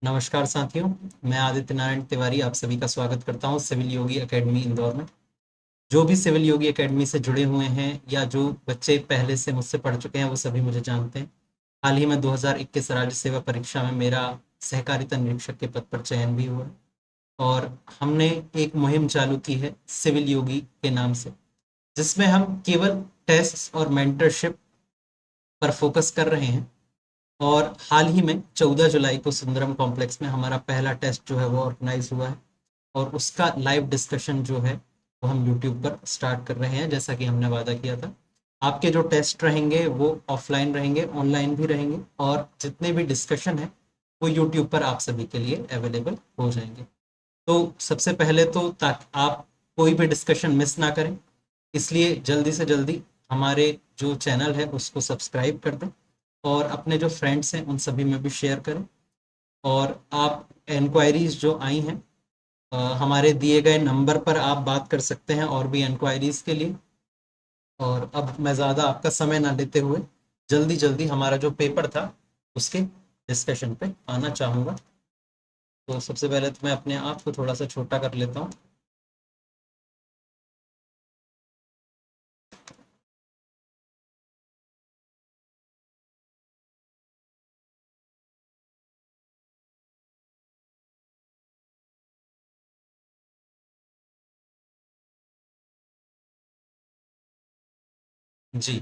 नमस्कार साथियों। मैं आदित्य नारायण तिवारी आप सभी का स्वागत करता हूं सिविल योगी एकेडमी इंदौर में। जो भी सिविल योगी एकेडमी से जुड़े हुए हैं या जो बच्चे पहले से मुझसे पढ़ चुके हैं वो सभी मुझे जानते हैं। हाल ही में 2021 राज्य सेवा परीक्षा में मेरा सहकारिता निरीक्षक के पद पर चयन भी हुआ है और हमने एक मुहिम चालू की है सिविल योगी के नाम से, जिसमें हम केवल टेस्ट और मेंटरशिप पर फोकस कर रहे हैं। और हाल ही में 14 जुलाई को सुंदरम कॉम्प्लेक्स में हमारा पहला टेस्ट जो है वो ऑर्गेनाइज हुआ है और उसका लाइव डिस्कशन जो है वो हम यूट्यूब पर स्टार्ट कर रहे हैं, जैसा कि हमने वादा किया था। आपके जो टेस्ट रहेंगे वो ऑफलाइन रहेंगे, ऑनलाइन भी रहेंगे और जितने भी डिस्कशन है वो यूट्यूब पर आप सभी के लिए अवेलेबल हो जाएंगे। तो सबसे पहले तो ताकि आप कोई भी डिस्कशन मिस ना करें, इसलिए जल्दी से जल्दी हमारे जो चैनल है उसको सब्सक्राइब कर दें और अपने जो फ्रेंड्स हैं उन सभी में भी शेयर करें। और आप इंक्वायरीज जो आई हैं हमारे दिए गए नंबर पर आप बात कर सकते हैं और भी इंक्वायरीज के लिए। और अब मैं ज़्यादा आपका समय ना लेते हुए जल्दी जल्दी हमारा जो पेपर था उसके डिस्कशन पे आना चाहूँगा। तो सबसे पहले तो मैं अपने आप को थोड़ा सा छोटा कर लेता हूँ। जी,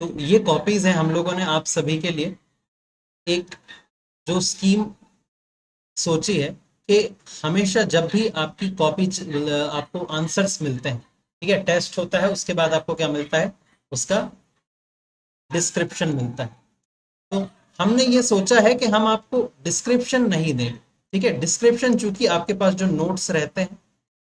तो ये कॉपीज हैं हम लोगों ने आप सभी के लिए एक जो स्कीम सोची है कि हमेशा जब भी आपकी कॉपी आपको आंसर्स मिलते हैं, ठीक है, टेस्ट होता है उसके बाद आपको क्या मिलता है, उसका डिस्क्रिप्शन मिलता है। तो हमने ये सोचा है कि हम आपको डिस्क्रिप्शन नहीं दें, ठीक है। डिस्क्रिप्शन चूंकि आपके पास जो नोट्स रहते हैं,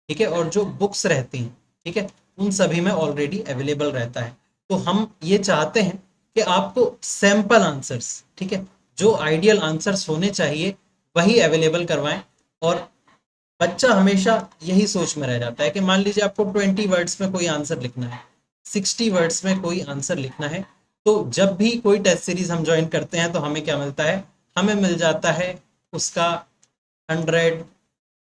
ठीक है, और जो बुक्स रहती हैं, ठीक है, उन सभी में ऑलरेडी अवेलेबल रहता है। तो हम ये चाहते हैं कि आपको सैंपल आंसर्स, ठीक है, जो आइडियल आंसर्स होने चाहिए वही अवेलेबल करवाएं। और बच्चा हमेशा यही सोच में रह जाता है कि मान लीजिए आपको 20 वर्ड्स में कोई आंसर लिखना है, 60 वर्ड्स में कोई आंसर लिखना है, तो जब भी कोई टेस्ट सीरीज हम ज्वाइन करते हैं तो हमें क्या मिलता है, हमें मिल जाता है उसका 100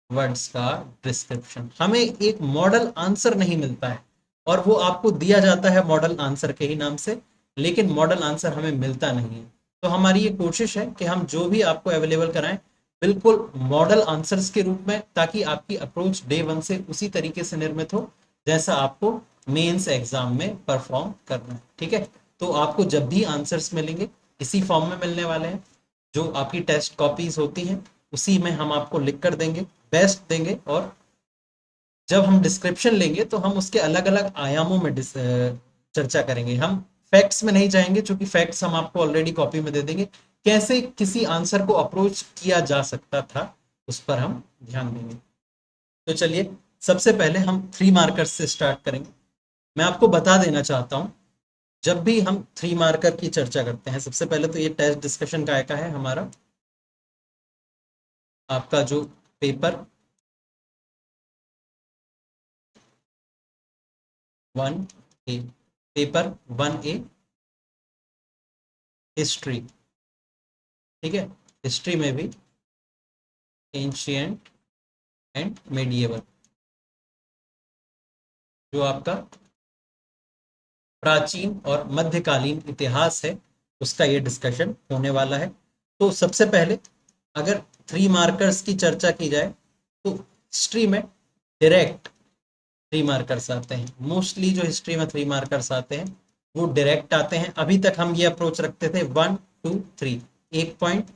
वर्ड्स का डिस्क्रिप्शन। हमें एक मॉडल आंसर नहीं मिलता है और वो आपको दिया जाता है मॉडल आंसर के ही नाम से, लेकिन मॉडल आंसर हमें मिलता नहीं है। तो हमारी ये कोशिश है कि हम जो भी आपको अवेलेबल कराएं बिल्कुल मॉडल आंसर्स के रूप में, ताकि आपकी अप्रोच डे वन से उसी तरीके से निर्मित हो जैसा आपको मेंस एग्जाम में परफॉर्म करना है, ठीक है। तो आपको जब भी आंसर्स मिलेंगे इसी फॉर्म में मिलने वाले हैं। जो आपकी टेस्ट कॉपीज होती हैं उसी में हम आपको लिख कर देंगे, बेस्ट देंगे। और जब हम डिस्क्रिप्शन लेंगे तो हम उसके अलग अलग आयामों में चर्चा करेंगे। हम फैक्ट्स में नहीं जाएंगे, क्योंकि फैक्ट्स हम आपको ऑलरेडी कॉपी में दे देंगे। कैसे किसी आंसर को अप्रोच किया जा सकता था उस पर हम ध्यान देंगे। तो चलिए सबसे पहले हम 3 मार्कर्स से स्टार्ट करेंगे। मैं आपको बता देना चाहता हूं, जब भी हम 3 मार्कर की चर्चा करते हैं, सबसे पहले तो ये टेस्ट डिस्कशन का है हमारा आपका जो paper 1A, paper 1A history, ठीक है। हिस्ट्री में भी एंशियंट एंड मेडिएवल, जो आपका प्राचीन और मध्यकालीन इतिहास है उसका ये डिस्कशन होने वाला है। तो सबसे पहले अगर 3 मार्कर्स की चर्चा की जाए तो हिस्ट्री में डायरेक्ट 3 मार्कर्स आते हैं। मोस्टली जो हिस्ट्री में 3 मार्कर्स आते हैं वो डायरेक्ट आते हैं। अभी तक हम ये अप्रोच रखते थे 1 2 3, 1 पॉइंट,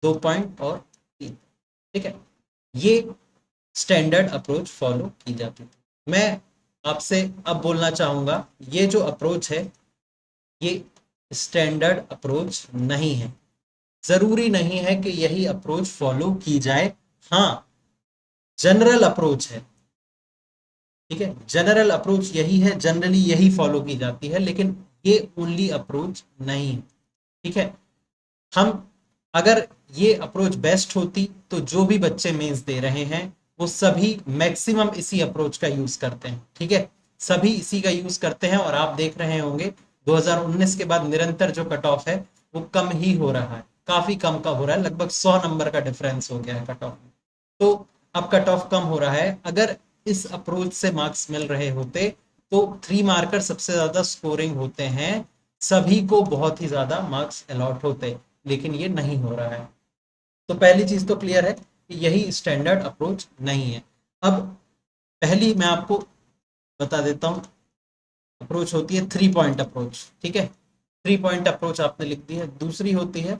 2 पॉइंट और 3, ठीक है। ये स्टैंडर्ड अप्रोच फॉलो की जाती है। मैं आपसे अब बोलना चाहूंगा ये जो अप्रोच है ये स्टैंडर्ड अप्रोच नहीं है। जरूरी नहीं है कि यही अप्रोच फॉलो की जाए। हाँ, जनरल अप्रोच है, ठीक है। जनरल अप्रोच यही है, जनरली यही फॉलो की जाती है, लेकिन ये ओनली अप्रोच नहीं है, ठीक है। हम अगर ये अप्रोच बेस्ट होती तो जो भी बच्चे मेंस दे रहे हैं वो सभी मैक्सिमम इसी अप्रोच का यूज करते हैं, ठीक है। सभी इसी का यूज करते हैं और आप देख रहे होंगे 2019 के बाद निरंतर जो कट ऑफ है वो कम ही हो रहा है, काफी कम का हो रहा है, लगभग 100 नंबर का डिफरेंस हो गया है कट ऑफ में। तो अब कट ऑफ कम हो रहा है। अगर इस अप्रोच से मार्क्स मिल रहे होते तो 3 मार्कर सबसे ज्यादा स्कोरिंग होते हैं, सभी को बहुत ही ज्यादा मार्क्स अलॉट होते, लेकिन ये नहीं हो रहा है। तो पहली चीज तो क्लियर है कि यही स्टैंडर्ड अप्रोच नहीं है। अब पहली मैं आपको बता देता हूं अप्रोच होती है 3 पॉइंट अप्रोच, ठीक है। 3 पॉइंट अप्रोच आपने लिख दी है। दूसरी होती है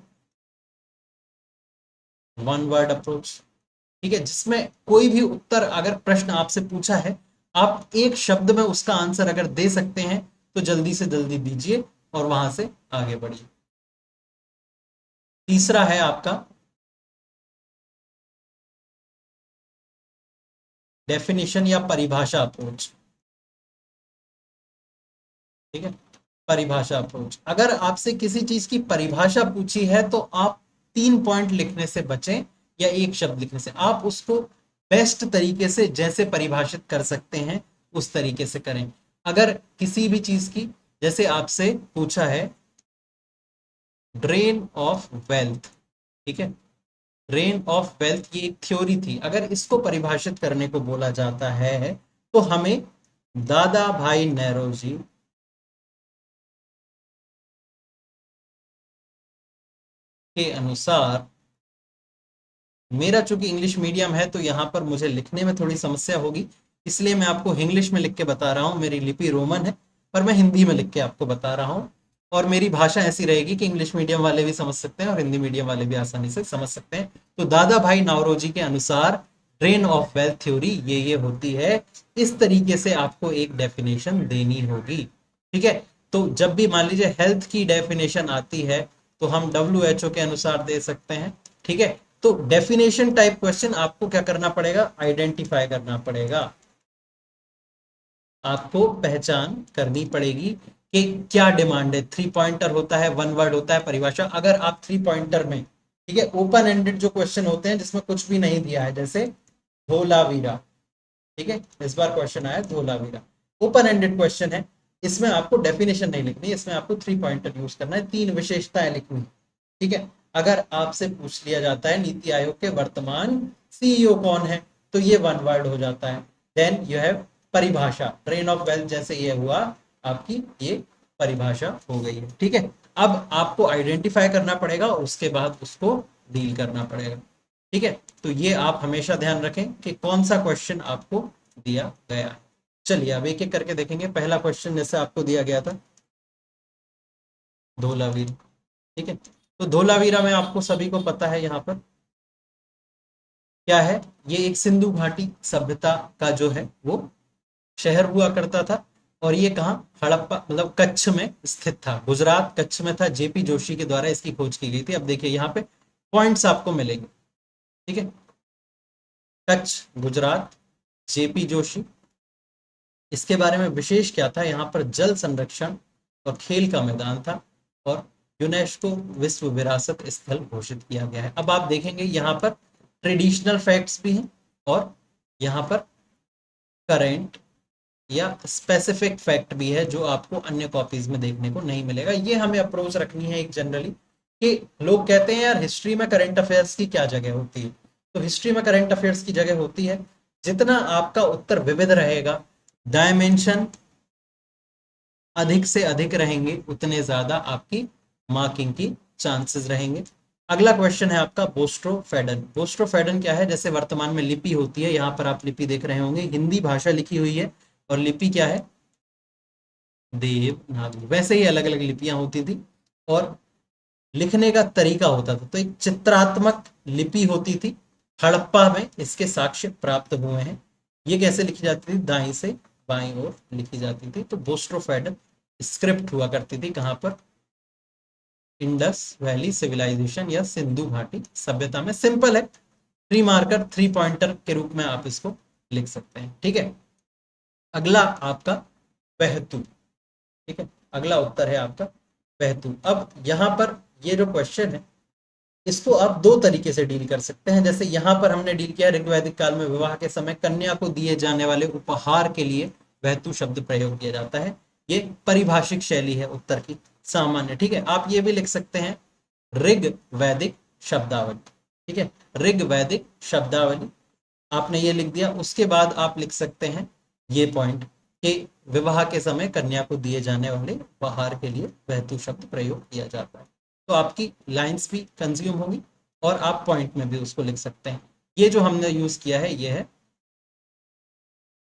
1 वर्ड अप्रोच, ठीक है, जिसमें कोई भी उत्तर अगर प्रश्न आपसे पूछा है, आप एक शब्द में उसका आंसर अगर दे सकते हैं तो जल्दी से जल्दी दीजिए और वहां से आगे बढ़िए। तीसरा है आपका डेफिनेशन या परिभाषा अप्रोच, ठीक है। परिभाषा अप्रोच, अगर आपसे किसी चीज की परिभाषा पूछी है तो आप 3 पॉइंट लिखने से बचें या एक शब्द लिखने से। आप उसको बेस्ट तरीके से जैसे परिभाषित कर सकते हैं उस तरीके से करें। अगर किसी भी चीज की, जैसे आपसे पूछा है ड्रेन ऑफ वेल्थ, ठीक है, ड्रेन ऑफ वेल्थ ये एक थ्योरी थी, अगर इसको परिभाषित करने को बोला जाता है तो हमें दादा भाई नेरोजी के अनुसार, मेरा चूंकि इंग्लिश मीडियम है तो यहाँ पर मुझे लिखने में थोड़ी समस्या होगी, इसलिए मैं आपको इंग्लिश में लिख के बता रहा हूँ। मेरी लिपि रोमन है पर मैं हिंदी में लिख के आपको बता रहा हूँ, और मेरी भाषा ऐसी रहेगी कि इंग्लिश मीडियम वाले भी समझ सकते हैं और हिंदी मीडियम वाले भी आसानी से समझ सकते हैं। तो दादा भाई नावरोजी के अनुसार ड्रेन ऑफ वेल्थ थ्योरी ये होती है। इस तरीके से आपको एक डेफिनेशन देनी होगी, ठीक है। तो जब भी मान लीजिए हेल्थ की डेफिनेशन आती है तो हम WHO के अनुसार दे सकते हैं, ठीक है। तो डेफिनेशन टाइप क्वेश्चन आपको क्या करना पड़ेगा, आइडेंटिफाई करना पड़ेगा, आपको पहचान करनी पड़ेगी कि क्या डिमांड है। 3 पॉइंटर होता है, 1 वर्ड होता है परिभाषा। अगर आप 3 पॉइंटर में, ठीक है, ओपन एंडेड जो क्वेश्चन होते हैं जिसमें कुछ भी नहीं दिया है, जैसे धोलावीरा, ठीक है, इस बार क्वेश्चन आया धोलावीरा, ओपन एंडेड क्वेश्चन है, इसमें आपको डेफिनेशन नहीं लिखनी, इसमें आपको 3 पॉइंटर यूज करना है, 3 विशेषताएं लिखनी, ठीक है। अगर आपसे पूछ लिया जाता है नीति आयोग के वर्तमान CEO कौन है, तो ये 1 वर्ड हो जाता है। देन यू हैव परिभाषा, ट्रेन ऑफ वेल्थ जैसे ये हुआ आपकी, ये परिभाषा हो गई है, ठीक है। अब आपको आइडेंटिफाई करना पड़ेगा और उसके बाद उसको डील करना पड़ेगा, ठीक है। तो ये आप हमेशा ध्यान रखें कि कौन सा क्वेश्चन आपको दिया गया है। चलिए अब एक एक करके देखेंगे। पहला क्वेश्चन जैसे आपको दिया गया था धोलावीरा, ठीक है। तो धोलावीरा में आपको सभी को पता है यहाँ पर क्या है, ये एक सिंधु घाटी सभ्यता का जो है वो शहर हुआ करता था, और ये कहाँ, हड़प्पा मतलब कच्छ में स्थित था, गुजरात कच्छ में था। JP जोशी के द्वारा इसकी खोज की गई थी। अब देखिए यहाँ पे पॉइंट्स आपको मिलेंगे, ठीक है, कच्छ गुजरात, JP जोशी। इसके बारे में विशेष क्या था, यहाँ पर जल संरक्षण और खेल का मैदान था, और यूनेस्को विश्व विरासत स्थल घोषित किया गया है। अब आप देखेंगे यहाँ पर ट्रेडिशनल फैक्ट्स भी हैं और यहाँ पर करेंट या स्पेसिफिक फैक्ट भी है जो आपको अन्य कॉपीज में देखने को नहीं मिलेगा। ये हमें अप्रोच रखनी है एक जनरली, कि लोग कहते हैं यार हिस्ट्री में करंट अफेयर्स की क्या जगह होती है, तो हिस्ट्री में करंट अफेयर्स की जगह होती है, जितना आपका उत्तर विविध रहेगा, डायमेंशन अधिक से अधिक रहेंगे, उतने ज्यादा आपकी मार्किंग की चांसेस रहेंगे। अगला क्वेश्चन है आपका बोस्ट्रोफेडन। बोस्ट्रोफेडन क्या है, जैसे वर्तमान में लिपि होती है, यहाँ पर आप लिपि देख रहे होंगे, हिंदी भाषा लिखी हुई है, और लिपि क्या है, देवनागरी। वैसे ही अलग अलग लिपियां होती थी और लिखने का तरीका होता था, तो एक चित्रात्मक लिपि होती थी। हड़प्पा में इसके साक्ष्य प्राप्त हुए हैं। ये कैसे लिखी जाती थी, दाएं से बाएं ओर लिखी जाती थी। तो बोस्ट्रोफेडन स्क्रिप्ट हुआ करती थी कहां पर, इंडस वैली सिविलाइजेशन या सिंधु घाटी सभ्यता में। सिंपल है, 3 मार्कर 3 पॉइंटर के रूप में आप इसको लिख सकते हैं, ठीक है। अगला आपका पहतू, ठीक है, अगला उत्तर है आपका पहतू। अब यहाँ पर ये जो क्वेश्चन है इसको आप 2 तरीके से डील कर सकते हैं। जैसे यहाँ पर हमने डील किया, ऋग्वैदिक काल में विवाह के समय कन्या को दिए जाने वाले उपहार के लिए वहतु शब्द प्रयोग किया जाता है। ये परिभाषिक शैली है उत्तर की, सामान्य, ठीक है। आप ये भी लिख सकते हैं ऋग वैदिक शब्दावली। ठीक है, ऋग वैदिक शब्दावली आपने ये लिख दिया। उसके बाद आप लिख सकते हैं ये पॉइंट कि विवाह के समय कन्या को दिए जाने वाले उपहार के लिए वहतु शब्द प्रयोग किया जाता है। तो आपकी लाइंस भी कंज्यूम होंगी और आप पॉइंट में भी उसको लिख सकते हैं। ये जो हमने यूज किया है ये है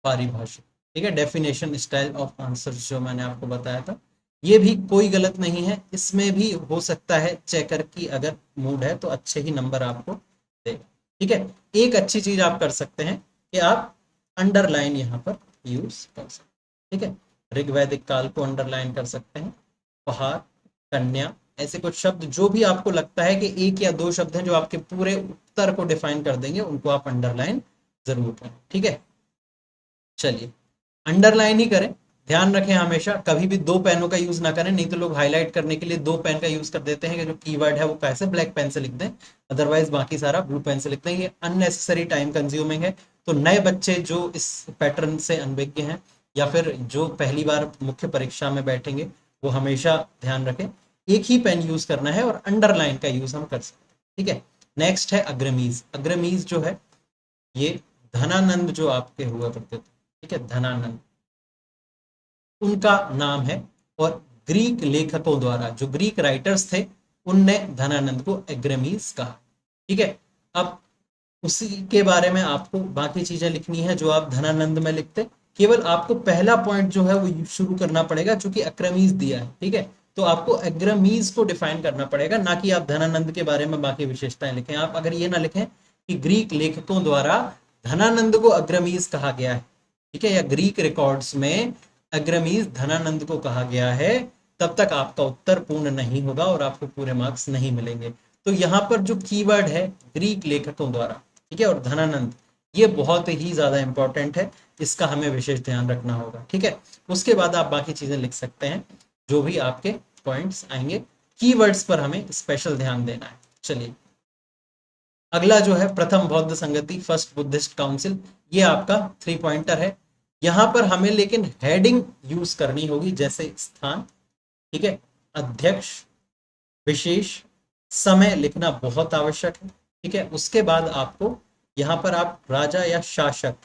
पारिभाषिक। ठीक है, डेफिनेशन स्टाइल ऑफ आंसर जो मैंने आपको बताया था, ये भी कोई गलत नहीं है। इसमें भी हो सकता है चेकर की अगर मूड है तो अच्छे ही नंबर आपको देगा। ठीक है, एक अच्छी चीज आप कर सकते हैं कि आप अंडरलाइन यहाँ पर यूज कर सकते हैं। ठीक है, ऋग्वैदिक काल को अंडरलाइन कर सकते हैं, उपहार, कन्या, ऐसे कुछ शब्द जो भी आपको लगता है कि एक या दो शब्द हैं जो आपके पूरे उत्तर को डिफाइन कर देंगे, उनको आप अंडरलाइन जरूर करें। ठीक है, चलिए अंडरलाइन ही करें। ध्यान रखें हमेशा कभी भी दो पेनों का यूज ना करें, नहीं तो लोग हाईलाइट करने के लिए दो पेन का यूज कर देते हैं कि जो कीवर्ड है वो कैसे ब्लैक पेन से लिख दें, अदरवाइज बाकी सारा ब्लू पेन से लिखते हैं। ये अननेसेसरी टाइम कंज्यूमिंग है। तो नए बच्चे जो इस पैटर्न से अनभिज्ञ हैं या फिर जो पहली बार मुख्य परीक्षा में बैठेंगे, वो हमेशा ध्यान रखें एक ही पेन यूज करना है और अंडरलाइन का यूज हम कर सकते हैं। ठीक है, नेक्स्ट है अग्रमीज। अग्रमीज जो है ये धनानंद जो आपके हुआ करते थे, ठीक है, धनानंद उनका नाम है। और ग्रीक लेखकों द्वारा, जो ग्रीक राइटर्स थे, उनने धनानंद को एग्रमीज कहा। ठीक है, अब उसी के बारे में आपको बाकी चीजें लिखनी है जो आप धनानंद में लिखते। केवल आपको पहला पॉइंट जो है वो शुरू करना पड़ेगा, चूंकि अक्रमीज दिया है। ठीक है, तो आपको अग्रमीज को डिफाइन करना पड़ेगा, ना कि आप धनानंद के बारे में बाकी विशेषताएं लिखें। आप अगर ये ना लिखें कि ग्रीक लेखकों द्वारा धनानंद को अग्रमीज कहा गया है, ठीक है, या ग्रीक रिकॉर्ड्स में अग्रमीज धनानंद को कहा गया है, तब तक आपका उत्तर पूर्ण नहीं होगा और आपको पूरे मार्क्स नहीं मिलेंगे। तो यहाँ पर जो कीवर्ड है ग्रीक लेखकों द्वारा, ठीक है, और धनानंद, ये बहुत ही ज्यादा इंपॉर्टेंट है, इसका हमें विशेष ध्यान रखना होगा। ठीक है, उसके बाद आप बाकी चीजें लिख सकते हैं जो भी आपके पॉइंट्स आएंगे। कीवर्ड्स पर हमें स्पेशल ध्यान देना है। चलिए अगला जो है प्रथम बौद्ध संगति, फर्स्ट बुद्धिस्ट काउंसिल, ये आपका 3 पॉइंटर है। यहां पर हमें लेकिन हेडिंग यूज करनी होगी, जैसे स्थान, ठीक है, अध्यक्ष, विशेष, समय लिखना बहुत आवश्यक है। ठीक है, उसके बाद आपको यहां पर आप राजा या शासक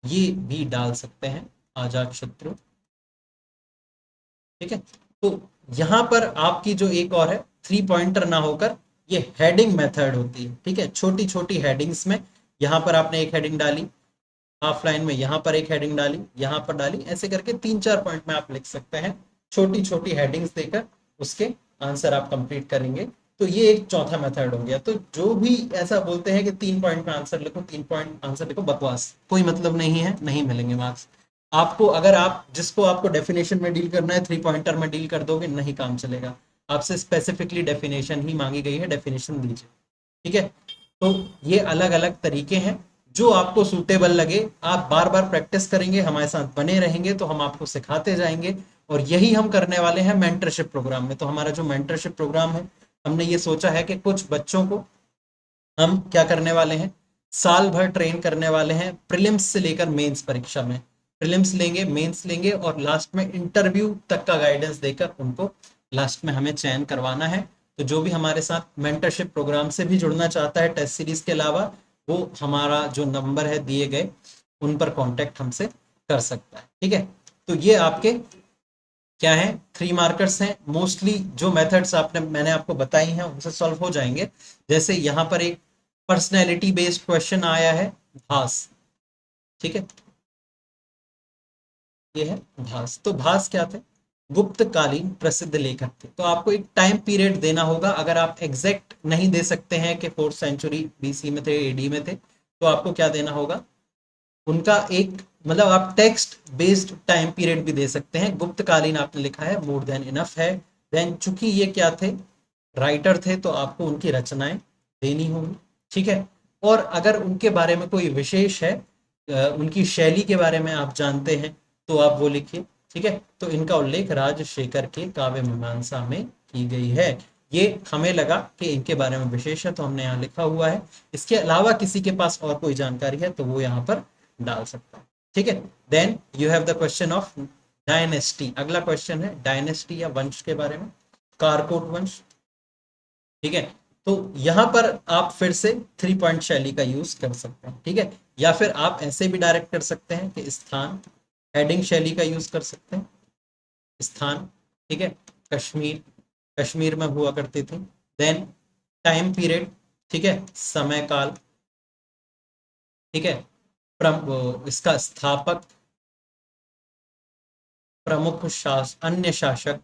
ये भी डाल सकते हैं, अजात शत्रु। ठीक है, तो यहां पर आपकी जो एक और है 3 पॉइंटर ना होकर ये हेडिंग मेथड होती है। ठीक है, छोटी छोटी हेडिंग्स में यहां पर आपने एक हेडिंग डाली, हाफ लाइन में यहां पर एक हेडिंग डाली, यहां पर डाली, ऐसे करके 3-4 पॉइंट में आप लिख सकते हैं, छोटी छोटी हेडिंग्स देकर उसके आंसर आप कंप्लीट करेंगे। तो ये एक चौथा मेथड हो गया। तो जो भी ऐसा बोलते हैं कि 3 पॉइंट में आंसर लिखो, 3 पॉइंट आंसर लिखो, बकवास, कोई मतलब नहीं है, नहीं मिलेंगे मार्क्स आपको। अगर आप जिसको आपको डेफिनेशन में डील करना है 3 पॉइंटर में डील कर दोगे, नहीं काम चलेगा। आपसे स्पेसिफिकली डेफिनेशन ही मांगी गई है, डेफिनेशन दीजिए। ठीक है, तो ये अलग अलग तरीके हैं, जो आपको सूटेबल लगे। आप बार बार प्रैक्टिस करेंगे, हमारे साथ बने रहेंगे, तो हम आपको सिखाते जाएंगे। और यही हम करने वाले हैं मेंटरशिप प्रोग्राम में। तो हमारा जो मेंटरशिप प्रोग्राम है, हमने ये सोचा है कि कुछ बच्चों को हम क्या करने वाले हैं, साल भर ट्रेन करने वाले हैं, प्रीलिम्स से लेकर मेंस परीक्षा में। प्रीलिम्स लेंगे, मेंस लेंगे और लास्ट में इंटरव्यू तक का गाइडेंस देकर उनको लास्ट में हमें चयन करवाना है। तो जो भी हमारे साथ मेंटरशिप प्रोग्राम से भी जुड़ना चाहता है टेस्ट सीरीज के अलावा, वो हमारा जो नंबर है दिए गए, उन पर कांटेक्ट हमसे कर सकता है। ठीक है, तो ये आपके क्या है, 3 मार्कर्स हैं। मोस्टली जो मेथड्स आपने मैंने आपको बताई हैं उनसे सॉल्व हो जाएंगे। जैसे यहाँ पर एक पर्सनैलिटी बेस्ड क्वेश्चन आया है, भास। ठीक है, ये है भास। तो भास क्या थे, गुप्तकालीन प्रसिद्ध लेखक थे। तो आपको एक टाइम पीरियड देना होगा। अगर आप एग्जैक्ट नहीं दे सकते हैं कि 4th सेंचुरी बीसी में थे, एडी में थे, तो आपको क्या देना होगा, उनका एक, मतलब आप टेक्स्ट बेस्ड टाइम पीरियड भी दे सकते हैं। गुप्तकालीन आपने लिखा है, मोर देन इनफ है। देन चूंकि ये क्या थे, राइटर थे, तो आपको उनकी रचनाएं देनी होंगी। ठीक है, और अगर उनके बारे में कोई विशेष है, उनकी शैली के बारे में आप जानते हैं, तो आप वो लिखिए। ठीक है, तो इनका उल्लेख राजशेखर के काव्य मीमांसा में की गई है। ये हमें लगा कि इनके बारे में विशेष है, तो हमने यहाँ लिखा हुआ है। इसके अलावा किसी के पास और कोई जानकारी है तो वो यहाँ पर डाल सकता है। ठीक है, then you have the question of dynasty. अगला क्वेश्चन है डायनेस्टी या वंश के बारे में। कारकोट वंश। ठीक है, तो यहां पर आप फिर से 3 पॉइंट शैली का यूज कर सकते हैं। ठीक है, या फिर आप ऐसे भी डायरेक्ट कर सकते हैं कि स्थान, हेडिंग शैली का यूज कर सकते हैं, स्थान। ठीक है, कश्मीर, कश्मीर में हुआ करती थी। देन टाइम पीरियड, ठीक है, समय काल। ठीक है, इसका स्थापक, प्रमुख अन्य शासक,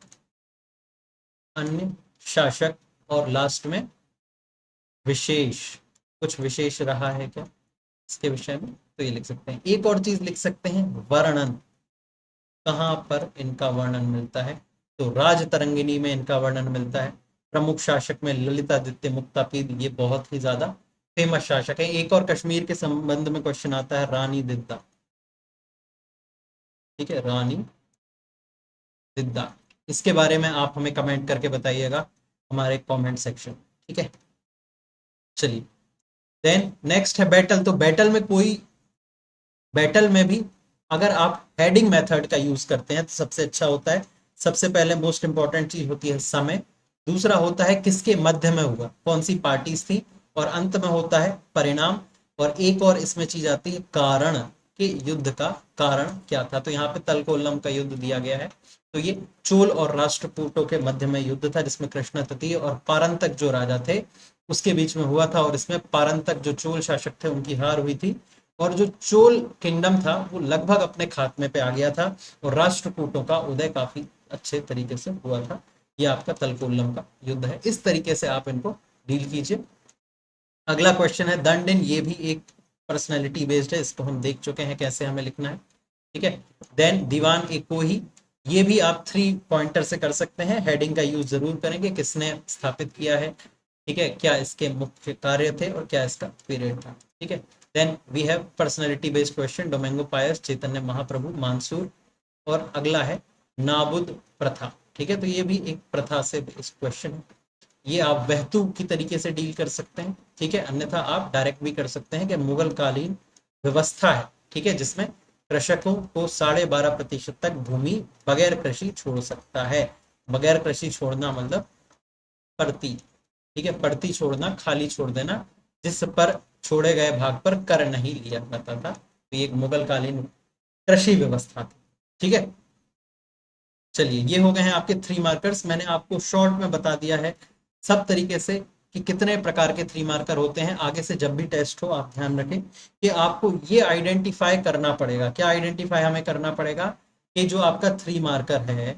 अन्य शासक, और लास्ट में विशेष, कुछ विशेष रहा है क्या इसके विषय में, तो ये लिख सकते हैं। एक और चीज लिख सकते हैं, वर्णन, कहाँ पर इनका वर्णन मिलता है, तो राजतरंगिणी में इनका वर्णन मिलता है। प्रमुख शासक में ललितादित्य मुक्तापीड, ये बहुत ही ज्यादा फेमस शासक है। एक और कश्मीर के संबंध में क्वेश्चन आता है, रानी दिद्दा। ठीक है, रानी दिद्दा, इसके बारे में आप हमें कमेंट करके बताइएगा हमारे कमेंट सेक्शन। ठीक है, चलिए। देन नेक्स्ट है बैटल। तो बैटल में कोई, बैटल में भी अगर आप हेडिंग मेथड का यूज करते हैं तो सबसे अच्छा होता है। सबसे पहले मोस्ट इंपॉर्टेंट चीज होती है समय, दूसरा होता है किसके मध्य में हुआ, कौन सी पार्टीज थी, और अंत में होता है परिणाम। और एक और इसमें चीज आती है कारण, कि युद्ध का कारण क्या था। तो यहाँ पे तलकोल्लम का युद्ध दिया गया है। तो ये चोल और राष्ट्रकूटों के मध्य में युद्ध था, जिसमें कृष्ण तृतीय और पारंतक जो राजा थे उसके बीच में हुआ था। और इसमें पारंतक जो चोल शासक थे उनकी हार हुई थी, और जो चोल किंगडम था वो लगभग अपने खात्मे पे आ गया था, और राष्ट्रकूटों का उदय काफी अच्छे तरीके से हुआ था। ये आपका तलकोल्लम का युद्ध है। इस तरीके से आप इनको डील कीजिए। अगला क्वेश्चन है दंडिन, ये भी एक पर्सनैलिटी बेस्ड है, इसको हम देख चुके हैं कैसे हमें लिखना है। ठीक है, देन दीवान एकोही, ये भी आप 3 पॉइंटर से कर सकते हैं। हेडिंग का यूज जरूर करेंगे, किसने स्थापित किया है, ठीक है, क्या इसके मुख्य कार्य थे और क्या इसका पीरियड था। ठीक है, then we have personality based question, Domingo Paes, Chaitanya Mahaprabhu, Mansur, और अगला है नाबुद प्रथा। ठीक है, तो ये भी एक प्रथा से बेस्ड क्वेश्चन है। ये आप वहतू की तरीके से डील कर सकते हैं। ठीक है, अन्यथा आप डायरेक्ट भी कर सकते हैं कि मुगल कालीन व्यवस्था है, ठीक है, जिसमें कृषकों को 12.5% तक भूमि बगैर कृषि छोड़ सकता है। बगैर कृषि छोड़ना मतलब पड़ती, ठीक है, पड़ती छोड़ना, खाली छोड़ देना, जिस पर छोड़े गए भाग पर कर नहीं लिया जाता था। तो ये एक मुगल कालीन कृषि व्यवस्था थी। ठीक है, चलिए, ये हो गए हैं आपके 3 मार्कर्स। मैंने आपको शॉर्ट में बता दिया है सब तरीके से कि कितने प्रकार के 3 मार्कर होते हैं। आगे से जब भी टेस्ट हो आप ध्यान रखें कि आपको ये आइडेंटिफाई करना पड़ेगा। क्या आइडेंटिफाई हमें करना पड़ेगा, कि जो आपका 3 मार्कर है,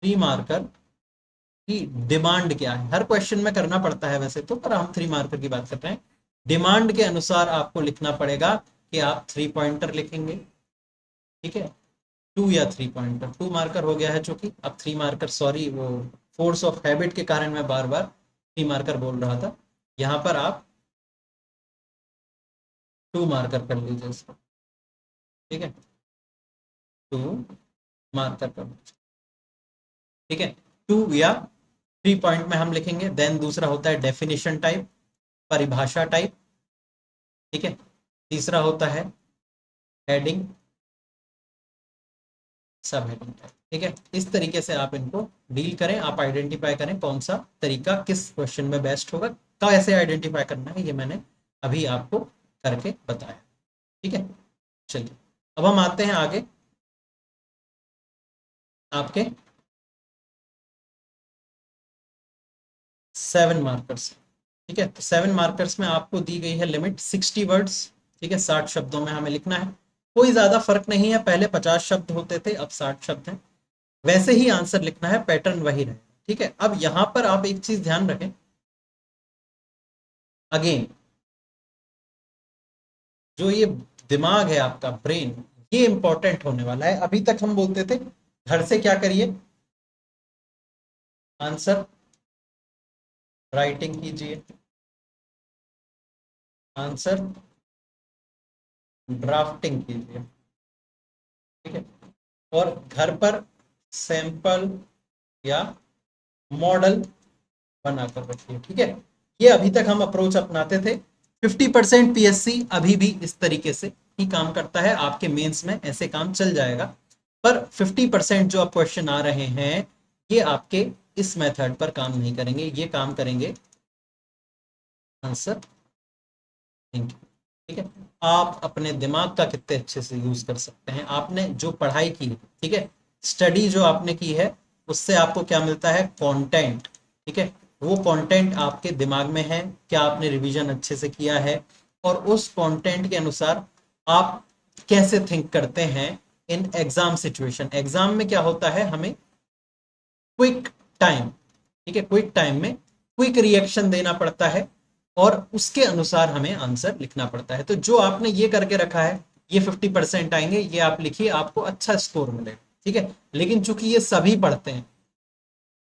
3 मार्कर की डिमांड क्या है। हर क्वेश्चन में करना पड़ता है वैसे तो, पर हम 3 मार्कर की बात कर रहे हैं। डिमांड के अनुसार आपको लिखना पड़ेगा कि आप 3 पॉइंटर लिखेंगे। ठीक है, 2 या 3 पॉइंटर। 2 मार्कर हो गया है चूंकि, अब 3 मार्कर, सॉरी, वो फोर्स ऑफ हैबिट के कारण मैं बार बार 3 मार्कर बोल रहा था। यहाँ पर आप 2 मार्कर कर लीजिए इसको। ठीक है, 2 मार्कर कर लीजिए। ठीक है, 2 या 3 पॉइंट में हम लिखेंगे। देन दूसरा होता है डेफिनेशन टाइप, परिभाषा टाइप। ठीक है, तीसरा होता है हेडिंग, सब हेडिंग टाइप। ठीक है, इस तरीके से आप इनको डील करें। आप आइडेंटिफाई करें कौन सा तरीका किस क्वेश्चन में बेस्ट होगा। कैसे आइडेंटिफाई करना है ये मैंने अभी आपको करके बताया। ठीक है, चलिए, अब हम आते हैं आगे आपके 7 मार्कर्स। ठीक है, तो 7 मार्कर्स में आपको दी गई है लिमिट 60 वर्ड्स। ठीक है, 60 शब्दों में हमें लिखना है। कोई ज्यादा फर्क नहीं है, पहले 50 शब्द होते थे, अब 60 शब्द हैं। वैसे ही आंसर लिखना है, पैटर्न वही रहे। ठीक है, अब यहां पर आप एक चीज ध्यान रखें, अगेन, जो ये दिमाग है आपका, ब्रेन, ये इंपॉर्टेंट होने वाला है। अभी तक हम बोलते थे घर से क्या करिए, आंसर राइटिंग कीजिए, आंसर ड्राफ्टिंग कीजिए। ठीक है, और घर पर सैंपल या मॉडल बनाकर रखिए। ठीक है, ये अभी तक हम अप्रोच अपनाते थे। 50% पीएससी अभी भी इस तरीके से ही काम करता है, आपके मेंस में ऐसे काम चल जाएगा। पर 50% जो आप क्वेश्चन आ रहे हैं ये आपके इस मेथड पर काम नहीं करेंगे, ये काम करेंगे आंसर थिंकिंग। ठीक है, आप अपने दिमाग का कितने अच्छे से यूज कर सकते हैं। आपने जो पढ़ाई की, ठीक है, स्टडी जो आपने की है, उससे आपको क्या मिलता है, कंटेंट। ठीक है, वो कंटेंट आपके दिमाग में है, क्या आपने रिवीजन अच्छे से किया है, और उस कंटेंट के अनुसार आप कैसे थिंक करते हैं इन एग्जाम सिचुएशन। एग्जाम में क्या होता है, हमें क्विक टाइम, ठीक है, क्विक टाइम में क्विक रिएक्शन देना पड़ता है और उसके अनुसार हमें आंसर लिखना पड़ता है। तो जो आपने ये करके रखा है, ये 50% आएंगे, ये आप लिखिए, आपको अच्छा स्कोर मिलेगा। ठीक है, लेकिन चूंकि ये सभी पढ़ते हैं,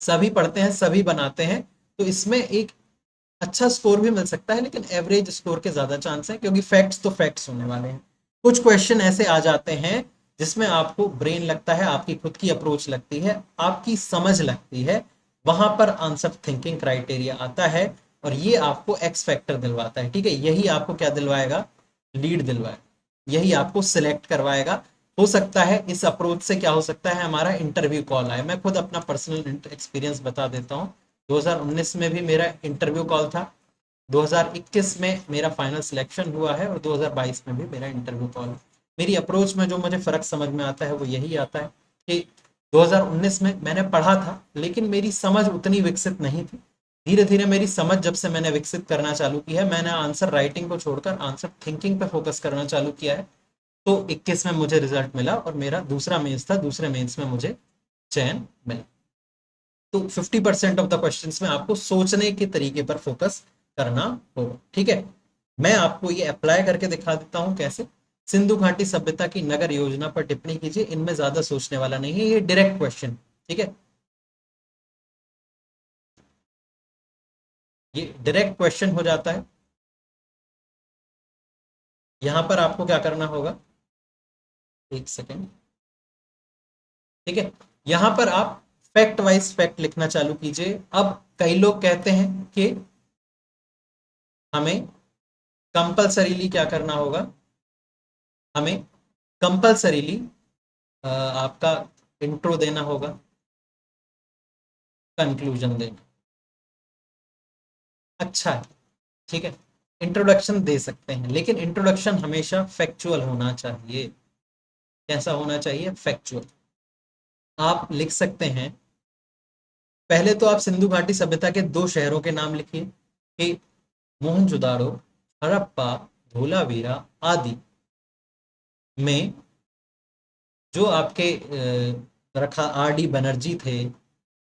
सभी पढ़ते हैं, सभी बनाते हैं, तो इसमें एक अच्छा स्कोर भी मिल सकता है, लेकिन एवरेज स्कोर के ज्यादा चांस है, क्योंकि फैक्ट्स तो फैक्ट्स होने वाले हैं। कुछ क्वेश्चन ऐसे आ जाते हैं जिसमें आपको ब्रेन लगता है, आपकी खुद की अप्रोच लगती है, आपकी समझ लगती है, वहां पर आंसर थिंकिंग क्राइटेरिया आता है और ये आपको एक्स फैक्टर दिलवाता है। ठीक है, यही आपको क्या दिलवाएगा, लीड दिलवाएगा, यही आपको सिलेक्ट करवाएगा। हो सकता है इस अप्रोच से क्या हो सकता है, हमारा इंटरव्यू कॉल आए। मैं खुद अपना पर्सनल एक्सपीरियंस बता देता हूँ। 2019 में भी मेरा इंटरव्यू कॉल था, 2021 में मेरा फाइनल सिलेक्शन हुआ है और 2022 में भी मेरा इंटरव्यू कॉल। मेरी अप्रोच में जो मुझे फर्क समझ में आता है वो यही आता है कि 2019 में मैंने पढ़ा था, लेकिन मेरी समझ उतनी विकसित नहीं थी। धीरे धीरे मेरी समझ जब से मैंने विकसित करना चालू की है, मैंने आंसर राइटिंग को छोड़कर आंसर थिंकिंग पे फोकस करना चालू किया है, तो 21 में मुझे रिजल्ट मिला और मेरा दूसरा मेंस था, दूसरे मेंस में मुझे चयन मिला। तो 50% ऑफ द क्वेश्चंस में आपको सोचने के तरीके पर फोकस करना होगा। ठीक है, मैं आपको ये अप्लाई करके दिखा देता हूं कैसे। सिंधु घाटी सभ्यता की नगर योजना पर टिप्पणी कीजिए। इनमें ज्यादा सोचने वाला नहीं है, ये डायरेक्ट क्वेश्चन। ठीक है, ये डायरेक्ट क्वेश्चन हो जाता है। यहां पर आपको क्या करना होगा, एक सेकेंड। ठीक है, यहां पर आप फैक्ट वाइज फैक्ट लिखना चालू कीजिए। अब कई लोग कहते हैं कि हमें कंपल्सरीली क्या करना होगा, हमें कंपल्सरीली आपका इंट्रो देना होगा, कंक्लूजन देना। अच्छा है, ठीक है, इंट्रोडक्शन दे सकते हैं, लेकिन इंट्रोडक्शन हमेशा फैक्चुअल होना चाहिए। कैसा होना चाहिए, फैक्चुअल। आप लिख सकते हैं, पहले तो आप सिंधु घाटी सभ्यता के दो शहरों के नाम लिखिए कि मोहनजोदाड़ो, हड़प्पा, धोलावीरा आदि में जो आपके रखा आर डी बनर्जी थे,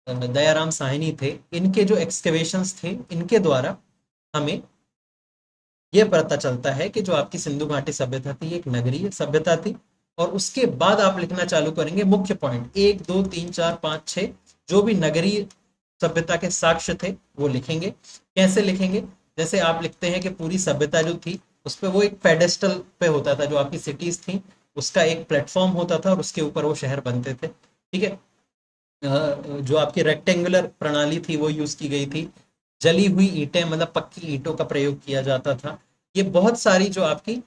दयाराम साहनी थे, इनके जो एक्सकेवेशंस थे, इनके द्वारा हमें यह पता चलता है कि जो आपकी सिंधु घाटी सभ्यता थी एक नगरीय सभ्यता थी। और उसके बाद आप लिखना चालू करेंगे मुख्य पॉइंट, 1 2 3 4 5 6, जो भी नगरीय सभ्यता के साक्ष्य थे वो लिखेंगे। कैसे लिखेंगे, जैसे आप लिखते हैं कि पूरी सभ्यता जो थी उस पर वो एक पेडेस्टल पे होता था, जो आपकी सिटीज थी उसका एक प्लेटफॉर्म होता था और उसके ऊपर वो शहर बनते थे। ठीक है, जो आपकी रेक्टेंगुलर प्रणाली थी वो यूज की गई थी, जली हुई ईंटें मतलब पक्की ईंटों का प्रयोग किया जाता था। ये बहुत सारी जो आपकी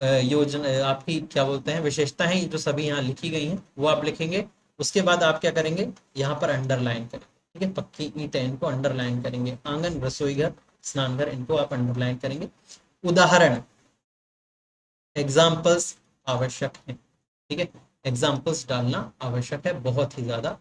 योजना, आपकी क्या बोलते हैं विशेषता है, ये जो सभी यहाँ लिखी गई हैं वो आप लिखेंगे। उसके बाद आप क्या करेंगे, यहाँ पर अंडरलाइन करेंगे। ठीक है, पक्की ईंटें इनको अंडरलाइन करेंगे, आंगन, रसोई घर, स्नान घर, इनको आप अंडरलाइन करेंगे। उदाहरण, एग्जाम्पल्स आवश्यक है। ठीक है, एग्जाम्पल्स डालना आवश्यक है, बहुत ही ज्यादा।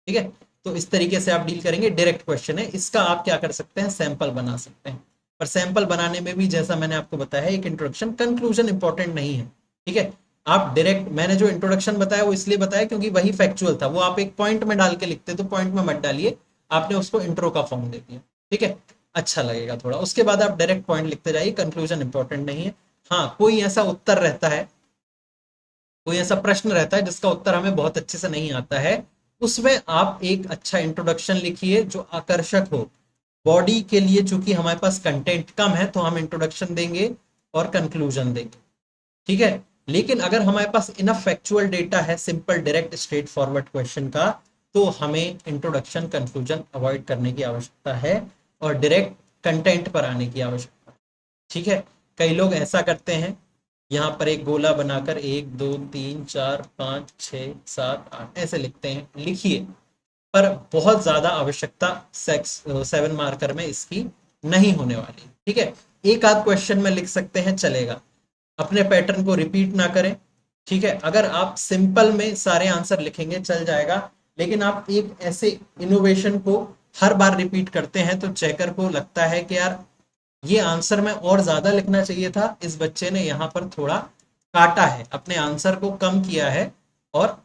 ठीक है, तो इस तरीके से आप डील करेंगे। डायरेक्ट क्वेश्चन है, इसका आप क्या कर सकते हैं, सैंपल बना सकते हैं। पर सैंपल बनाने में भी जैसा मैंने आपको बताया, एक इंट्रोडक्शन, कंक्लूजन इंपॉर्टेंट नहीं है। ठीक है, आप डायरेक्ट, मैंने जो इंट्रोडक्शन बताया वो इसलिए बताया क्योंकि वही फैक्चुअल था, वो आप एक पॉइंट में डाल के लिखते तो पॉइंट में मत डालिए, आपने उसको इंट्रो का फॉर्म दे दिया। ठीक है, अच्छा लगेगा थोड़ा। उसके बाद आप डायरेक्ट पॉइंट लिखते जाइए, कंक्लूजन इंपॉर्टेंट नहीं है। हाँ, कोई ऐसा उत्तर रहता है, कोई ऐसा प्रश्न रहता है जिसका उत्तर हमें बहुत अच्छे से नहीं आता है, उसमें आप एक अच्छा इंट्रोडक्शन लिखिए जो आकर्षक हो। बॉडी के लिए चूंकि हमारे पास कंटेंट कम है तो हम इंट्रोडक्शन देंगे और कंक्लूजन देंगे। ठीक है, लेकिन अगर हमारे पास इनफ फैक्चुअल डेटा है, simple direct straight forward question का, तो हमें इंट्रोडक्शन कंक्लूजन अवॉइड करने की आवश्यकता है और डायरेक्ट कंटेंट पर आने की आवश्यकता है। ठीक है, कई लोग ऐसा करते हैं, यहाँ पर एक गोला बनाकर 1 2 3 4 5 6 7 8 ऐसे लिखते हैं, लिखिए। पर बहुत ज्यादा आवश्यकता 7 मार्कर में इसकी नहीं होने वाली, ठीक है। एक आध क्वेश्चन में लिख सकते हैं, चलेगा। अपने पैटर्न को रिपीट ना करें, ठीक है। अगर आप सिंपल में सारे आंसर लिखेंगे चल जाएगा, लेकिन आप एक ऐसे इनोवेशन को हर बार रिपीट करते हैं तो चेकर को लगता है कि यार ये आंसर में और ज्यादा लिखना चाहिए था, इस बच्चे ने यहाँ पर थोड़ा काटा है, अपने आंसर को कम किया है और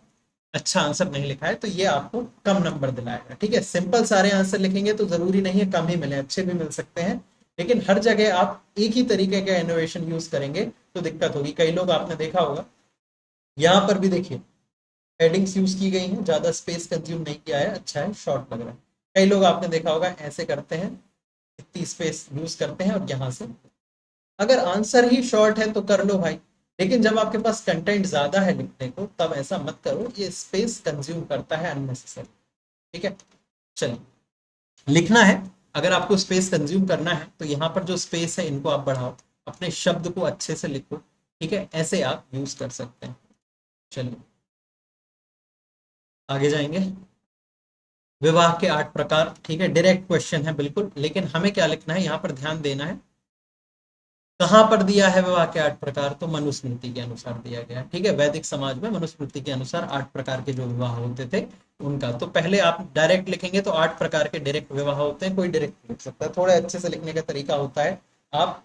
अच्छा आंसर नहीं लिखा है, तो ये आपको कम नंबर दिलाएगा, ठीक है। सिंपल सारे आंसर लिखेंगे तो जरूरी नहीं है कम ही मिले, अच्छे भी मिल सकते हैं, लेकिन हर जगह आप एक ही तरीके का इनोवेशन यूज करेंगे तो दिक्कत होगी। कई लोग आपने देखा होगा, यहाँ पर भी देखिए हेडिंग्स यूज की गई हैं, ज्यादा स्पेस कंज्यूम नहीं किया है, अच्छा है, शॉर्ट लग रहा है। कई लोग आपने देखा होगा ऐसे करते हैं, इतनी स्पेस यूज करते हैं और यहाँ से, अगर आंसर ही शॉर्ट है तो कर लो भाई, लेकिन जब आपके पास कंटेंट ज्यादा है लिखने को तब ऐसा मत करो, ये स्पेस कंज्यूम करता है अननेसेसरी, ठीक है। चलिए, लिखना है, अगर आपको स्पेस कंज्यूम करना है तो यहाँ पर जो स्पेस है इनको आप बढ़ाओ, अपने शब्द को अच्छे से लिखो, ठीक है, ऐसे आप यूज कर सकते हैं। चलिए आगे जाएंगे। विवाह के 8 प्रकार, ठीक है, डायरेक्ट क्वेश्चन है बिल्कुल, लेकिन हमें क्या लिखना है, यहाँ पर ध्यान देना है। कहाँ पर दिया है विवाह के 8 प्रकार, तो मनुस्मृति के अनुसार दिया गया है, ठीक है। वैदिक समाज में मनुस्मृति के अनुसार 8 प्रकार के जो विवाह होते थे उनका, तो पहले आप डायरेक्ट लिखेंगे तो 8 प्रकार के डायरेक्ट विवाह होते हैं, कोई डायरेक्ट लिख सकता है, थोड़े अच्छे से लिखने का तरीका होता है। आप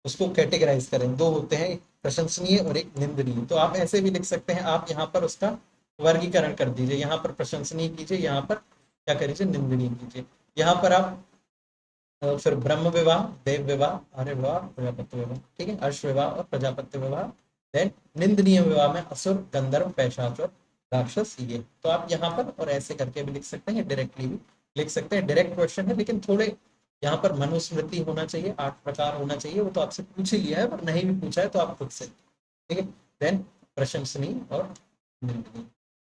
उसको कैटेगराइज करें, दो होते हैं, एक प्रशंसनीय और एक निंदनीय, तो आप ऐसे भी लिख सकते हैं। आप यहाँ पर उसका वर्गीकरण कर दीजिए, यहाँ पर प्रशंसनीय कीजिए, यहाँ पर क्या करिए, निंदनीय कीजिए। यहाँ पर आप फिर ब्रह्म विवाह, देव विवाह, आर्य विवाह, प्रजापत्य विवाह, ठीक है, अर्श विवाह और प्रजापत्य विवाह। देन निंदनीय विवाह में असुर, गंधर्व, पैशाच और राक्षस, ये तो आप यहाँ पर और ऐसे करके भी लिख सकते हैं, डायरेक्टली भी लिख सकते हैं। डायरेक्ट क्वेश्चन है लेकिन थोड़े यहाँ पर मनुस्मृति होना चाहिए, 8 प्रकार होना चाहिए, वो तो आपसे पूछ ही लिया है, पर नहीं भी पूछा है तो आप खुद से, ठीक है। देन प्रशंसनीय और निंदनीय,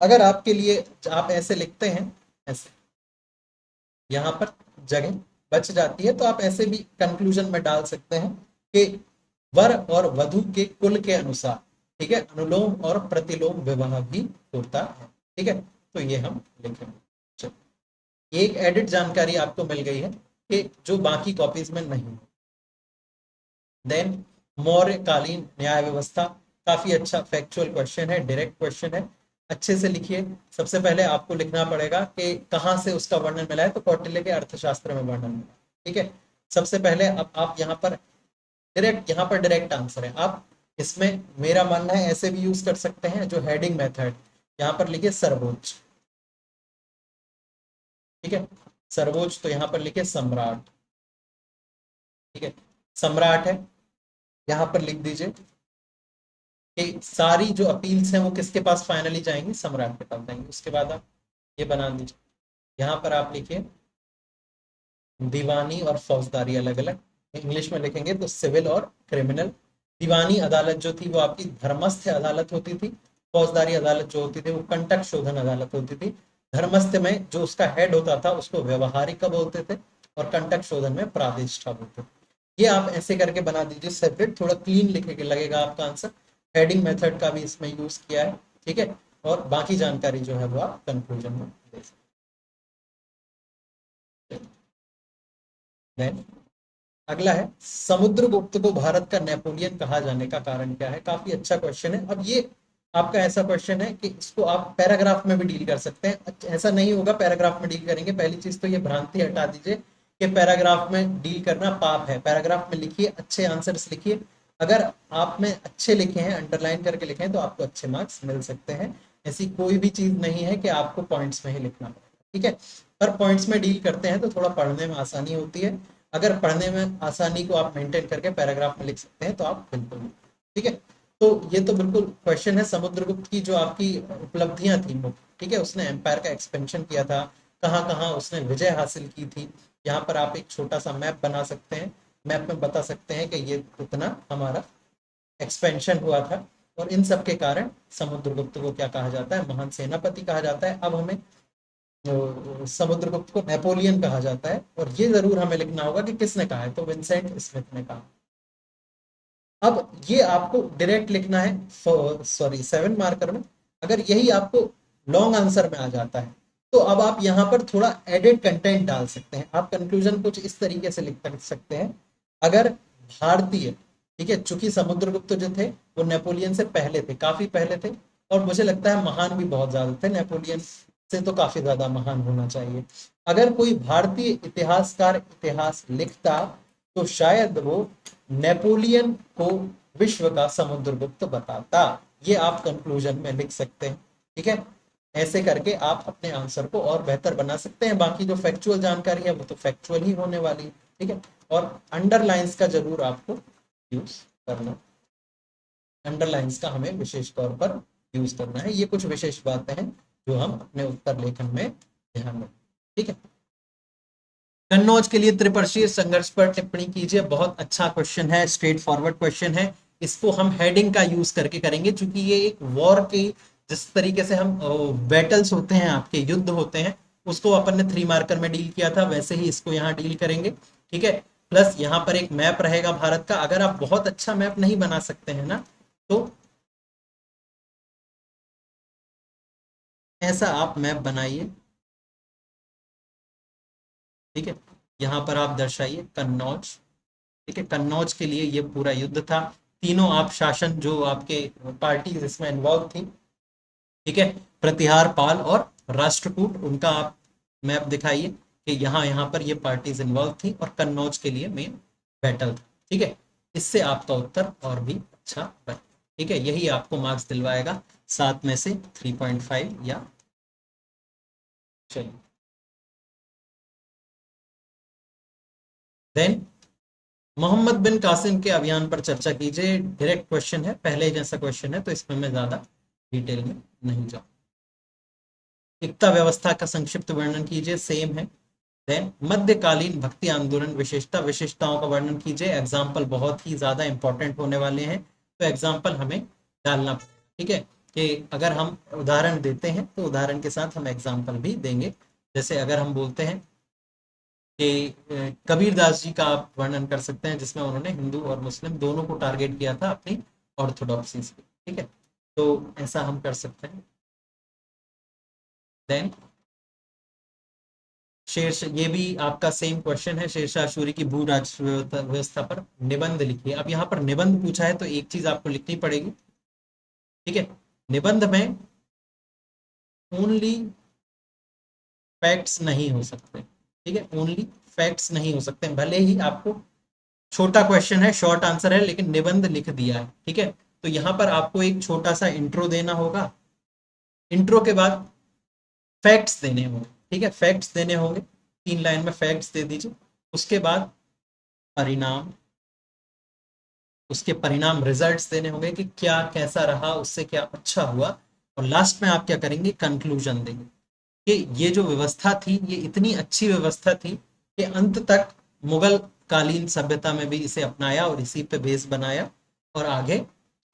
अगर आपके लिए आप ऐसे लिखते हैं, ऐसे यहाँ पर जगह बच जाती है तो आप ऐसे भी कंक्लूजन में डाल सकते हैं कि वर और वधु के कुल के अनुसार, ठीक है, अनुलोम और प्रतिलोम विवाह भी होता है, ठीक है। तो ये हम लिखेंगे। चलो, एक एडिट जानकारी आपको मिल गई है कि जो बाकी कॉपीज में नहीं। देन मौर्य कालीन न्याय व्यवस्था, काफी अच्छा फैक्चुअल क्वेश्चन है, डायरेक्ट क्वेश्चन है, अच्छे से लिखिए। सबसे पहले आपको लिखना पड़ेगा कि कहाँ से उसका वर्णन मिला है, तो कौटिल्य के अर्थशास्त्र में वर्णन मिला, ठीक है। सबसे पहले अब आप यहाँ पर डायरेक्ट, यहाँ पर डायरेक्ट आंसर है। आप इसमें मेरा मानना है ऐसे भी यूज कर सकते हैं, जो हेडिंग मेथड, यहाँ पर लिखिए सर्वोच्च, ठीक है, सर्वोच्च, तो यहाँ पर लिखिए सम्राट, ठीक है, सम्राट है। यहाँ पर लिख दीजिए कि सारी जो अपील्स हैं वो किसके पास फाइनली जाएंगी, सम्राट के पास जाएंगी। उसके बाद आप ये बना दीजिए, यहाँ पर आप लिखिए दीवानी और फौजदारी अलग अलग, इंग्लिश में लिखेंगे तो सिविल और क्रिमिनल। दीवानी अदालत जो थी वो आपकी धर्मस्थ अदालत होती थी, फौजदारी अदालत जो होती थी वो कंटक शोधन अदालत होती थी। धर्मस्थ में जो उसका हेड होता था उसको व्यवहारिका बोलते थे, और कंटक शोधन में प्रादिष्ठा बोलते थे। ये आप ऐसे करके बना दीजिए सेपरेट, थोड़ा क्लीन लिखे लगेगा आपका आंसर। हेडिंग मेथड का भी इसमें यूज किया है, ठीक है, और बाकी जानकारी जो है वो आप कंक्लूजन में दे सकते हैं। अगला है, समुद्रगुप्त को भारत का नेपोलियन कहा जाने का कारण क्या है, काफी अच्छा क्वेश्चन है। अब ये आपका ऐसा क्वेश्चन है कि इसको आप पैराग्राफ में भी डील कर सकते हैं, ऐसा नहीं होगा पैराग्राफ में डील करेंगे। पहली चीज तो ये भ्रांति हटा दीजिए कि पैराग्राफ में डील करना पाप है। पैराग्राफ में लिखिए, अच्छे आंसर्स लिखिए, अगर आपने अच्छे लिखे हैं, अंडरलाइन करके लिखे हैं, तो आपको अच्छे मार्क्स मिल सकते हैं। ऐसी कोई भी चीज नहीं है कि आपको पॉइंट्स में ही लिखना पड़ेगा, ठीक है। पर पॉइंट्स में डील करते हैं तो थोड़ा पढ़ने में आसानी होती है। अगर पढ़ने में आसानी को आप मेंटेन करके पैराग्राफ में लिख सकते हैं तो आप बिल्कुल, ठीक है। तो ये तो बिल्कुल क्वेश्चन है। समुद्रगुप्त की जो आपकी उपलब्धियां थी, ठीक है, उसने एम्पायर का एक्सपेंशन किया था, कहाँ कहाँ उसने विजय हासिल की थी, यहाँ पर आप एक छोटा सा मैप बना सकते हैं। मैप में बता सकते हैं कि ये उतना हमारा एक्सपेंशन हुआ था, और इन सब के कारण समुद्रगुप्त को क्या कहा जाता है, महान सेनापति कहा जाता है। अब हमें समुद्रगुप्त को नेपोलियन कहा जाता है, और ये जरूर हमें लिखना होगा कि किसने कहा है, तो विंसेंट स्मिथ ने कहा। अब ये आपको डायरेक्ट लिखना है, सॉरी 7 मार्कर में। अगर यही आपको लॉन्ग आंसर में आ जाता है तो अब आप यहाँ पर थोड़ा एडेड कंटेंट डाल सकते हैं। आप कंक्लूजन कुछ इस तरीके से लिख सकते हैं, अगर भारतीय, ठीक है, चूंकि समुद्रगुप्त जो थे वो नेपोलियन से पहले थे, काफी पहले थे, और मुझे लगता है महान भी बहुत ज्यादा थे, नेपोलियन से तो काफी ज्यादा महान होना चाहिए। अगर कोई भारतीय इतिहासकार इतिहास लिखता तो शायद वो नेपोलियन को विश्व का समुद्रगुप्त बताता। ये आप कंक्लूजन में लिख सकते हैं, ठीक है। ऐसे करके आप अपने आंसर को और बेहतर बना सकते हैं। बाकी जो फैक्चुअल जानकारी है वो तो फैक्चुअल ही होने वाली है, ठीक है। और अंडरलाइंस का जरूर आपको यूज करना, अंडरलाइंस का हमें विशेष तौर पर यूज करना है। ये कुछ विशेष बातें हैं जो हम अपने उत्तर लेखन में ध्यान रखें, ठीक है। कन्नौज के लिए त्रिपर्षीय संघर्ष पर टिप्पणी कीजिए, बहुत अच्छा क्वेश्चन है, स्ट्रेट फॉरवर्ड क्वेश्चन है। इसको हम हेडिंग का यूज करके करेंगे, क्योंकि ये एक वॉर की, जिस तरीके से हम बैटल्स होते हैं, आपके युद्ध होते हैं, उसको अपन ने 3 मार्कर में डील किया था, वैसे ही इसको यहाँ डील करेंगे, ठीक है। प्लस यहाँ पर एक मैप रहेगा भारत का। अगर आप बहुत अच्छा मैप नहीं बना सकते हैं ना, तो ऐसा आप मैप बनाइए, ठीक है। यहाँ पर आप दर्शाइए कन्नौज, ठीक है। कन्नौज के लिए ये पूरा युद्ध था। तीनों आप शासन जो आपके पार्टी इसमें इन्वॉल्व थी, ठीक है, प्रतिहार पाल और राष्ट्रकूट, उनका आप मैप दिखाइए कि यहाँ यहाँ पर ये पार्टीज इन्वॉल्व थी और कन्नौज के लिए मेन बैटल था, ठीक है। इससे आपका उत्तर और भी अच्छा बने, ठीक है। यही आपको मार्क्स दिलवाएगा 7 में से 3.5 या, चलिए। देन मोहम्मद बिन कासिम के अभियान पर चर्चा कीजिए। डायरेक्ट क्वेश्चन है, पहले जैसा क्वेश्चन है, तो इसमें मैं ज्यादा डिटेल में नहीं जाऊँ। एकता व्यवस्था का संक्षिप्त वर्णन कीजिए, सेम है। देन मध्यकालीन भक्ति आंदोलन विशेषताओं का वर्णन कीजिए। एग्जाम्पल बहुत ही ज्यादा इंपॉर्टेंट होने वाले हैं, तो एग्जाम्पल हमें डालना पड़ेगा, ठीक है। कि अगर हम उदाहरण देते हैं तो उदाहरण के साथ हम एग्जाम्पल भी देंगे। जैसे अगर हम बोलते हैं कि कबीर दास जी का आप वर्णन कर सकते हैं, जिसमें उन्होंने हिंदू और मुस्लिम दोनों को टारगेट किया था अपनी ऑर्थोडॉक्सी से, ठीक है। तो ऐसा हम कर सकते हैं। देन ये भी आपका सेम क्वेश्चन है, शेरशाह सूरी की भू राज व्यवस्था पर निबंध लिखिए। अब यहाँ पर निबंध पूछा है तो एक चीज आपको लिखनी पड़ेगी, ठीक है। निबंध में ओनली फैक्ट्स नहीं हो सकते, ठीक है, ओनली फैक्ट्स नहीं हो सकते। भले ही आपको छोटा क्वेश्चन है, शॉर्ट आंसर है, लेकिन निबंध लिख दिया है, ठीक है। तो यहाँ पर आपको एक छोटा सा इंट्रो देना होगा, इंट्रो के बाद फैक्ट्स देने होंगे, ठीक है, फैक्ट्स देने होंगे, 3 लाइन में फैक्ट्स दे दीजिए। उसके बाद परिणाम, उसके परिणाम रिजल्ट्स देने होंगे कि क्या कैसा रहा, उससे क्या अच्छा हुआ, और लास्ट में आप क्या करेंगे, कंक्लूजन देंगे कि ये जो व्यवस्था थी ये इतनी अच्छी व्यवस्था थी कि अंत तक मुगल कालीन सभ्यता में भी इसे अपनाया और इसी पे बेस बनाया, और आगे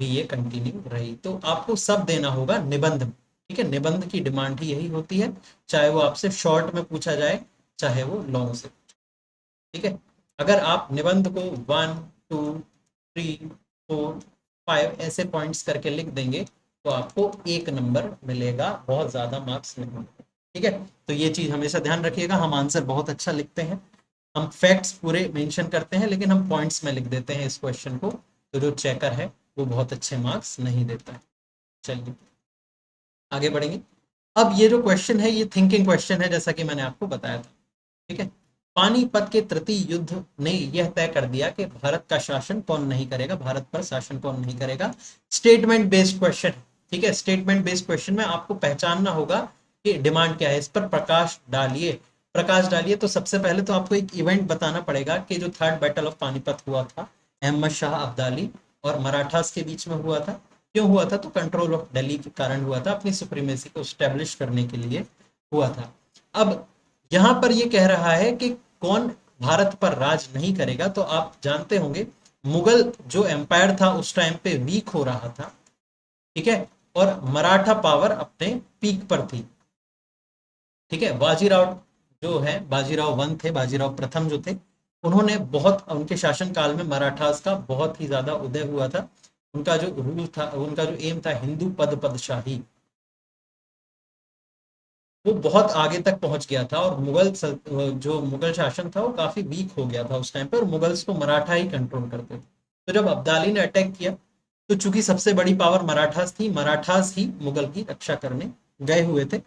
भी ये कंटिन्यू रही। तो आपको सब देना होगा निबंध में, ठीक है। निबंध की डिमांड ही यही होती है, चाहे वो आपसे शॉर्ट में पूछा जाए चाहे वो लॉन्ग से, ठीक है। अगर आप निबंध को 1 2 3 4 5 ऐसे पॉइंट्स करके लिख देंगे तो आपको 1 नंबर मिलेगा, बहुत ज्यादा मार्क्स नहीं, ठीक है। तो ये चीज हमेशा ध्यान रखिएगा। हम आंसर बहुत अच्छा लिखते हैं, हम फैक्ट्स पूरे मेंशन करते हैं, लेकिन हम पॉइंट्स में लिख देते हैं इस क्वेश्चन को, तो जो चेकर है वो बहुत अच्छे मार्क्स नहीं देता है। चलिए आगे बढ़ेंगे। अब ये जो क्वेश्चन है ये थिंकिंग क्वेश्चन है, जैसा कि मैंने आपको बताया था, ठीक है। पानीपत के तृतीय युद्ध ने यह तय कर दिया कि भारत का शासन कौन नहीं करेगा, भारत पर शासन कौन नहीं करेगा। स्टेटमेंट बेस्ड क्वेश्चन, ठीक है। स्टेटमेंट बेस्ड क्वेश्चन में आपको पहचानना होगा कि डिमांड क्या है, इस पर प्रकाश डालिए। प्रकाश डालिए तो सबसे पहले तो आपको एक इवेंट बताना पड़ेगा कि जो थर्ड बैटल ऑफ पानीपत हुआ था अहमद शाह अब्दाली और मराठास के बीच में हुआ था। क्यों हुआ था, तो कंट्रोल ऑफ दिल्ली के कारण हुआ था, अपनी सुप्रीमेसी को स्टेब्लिश करने के लिए हुआ था। अब यहाँ पर ये कह रहा है कि कौन भारत पर राज नहीं करेगा, तो आप जानते होंगे मुगल जो एम्पायर था उस टाइम पे वीक हो रहा था, ठीक है, और मराठा पावर अपने पीक पर थी, ठीक है। बाजीराव जो है, बाजीराव वन थे, बाजीराव प्रथम जो थे, उन्होंने बहुत, उनके शासन काल में मराठास का बहुत ही ज्यादा उदय हुआ था। उनका जो रूल था, उनका जो एम था हिंदू पदशाही, वो बहुत आगे तक पहुंच गया था। और जो मुगल शासन था वो काफी वीक हो गया था उस टाइम पे, और मुगल्स को मराठा ही कंट्रोल करते थे। तो जब अब्दाली ने अटैक किया, तो चूंकि सबसे बड़ी पावर मराठास थी, मराठास ही मुगल की रक्षा करने गए हुए थे।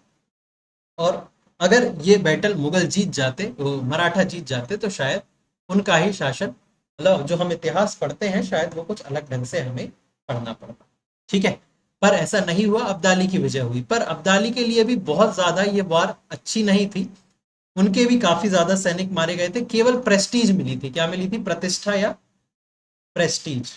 और अगर ये बैटल मुगल जीत जाते, वो मराठा जीत जाते, तो शायद उनका ही शासन, मतलब जो हम इतिहास पढ़ते हैं शायद वो कुछ अलग ढंग से हमें पढ़ना पड़ता। ठीक है, पर ऐसा नहीं हुआ, अब्दाली की विजय हुई। पर अब्दाली के लिए भी बहुत ज्यादा ये वार अच्छी नहीं थी। उनके भी काफी ज्यादा सैनिक मारे गए थे, केवल प्रेस्टीज मिली थी। क्या मिली थी? प्रतिष्ठा या प्रेस्टीज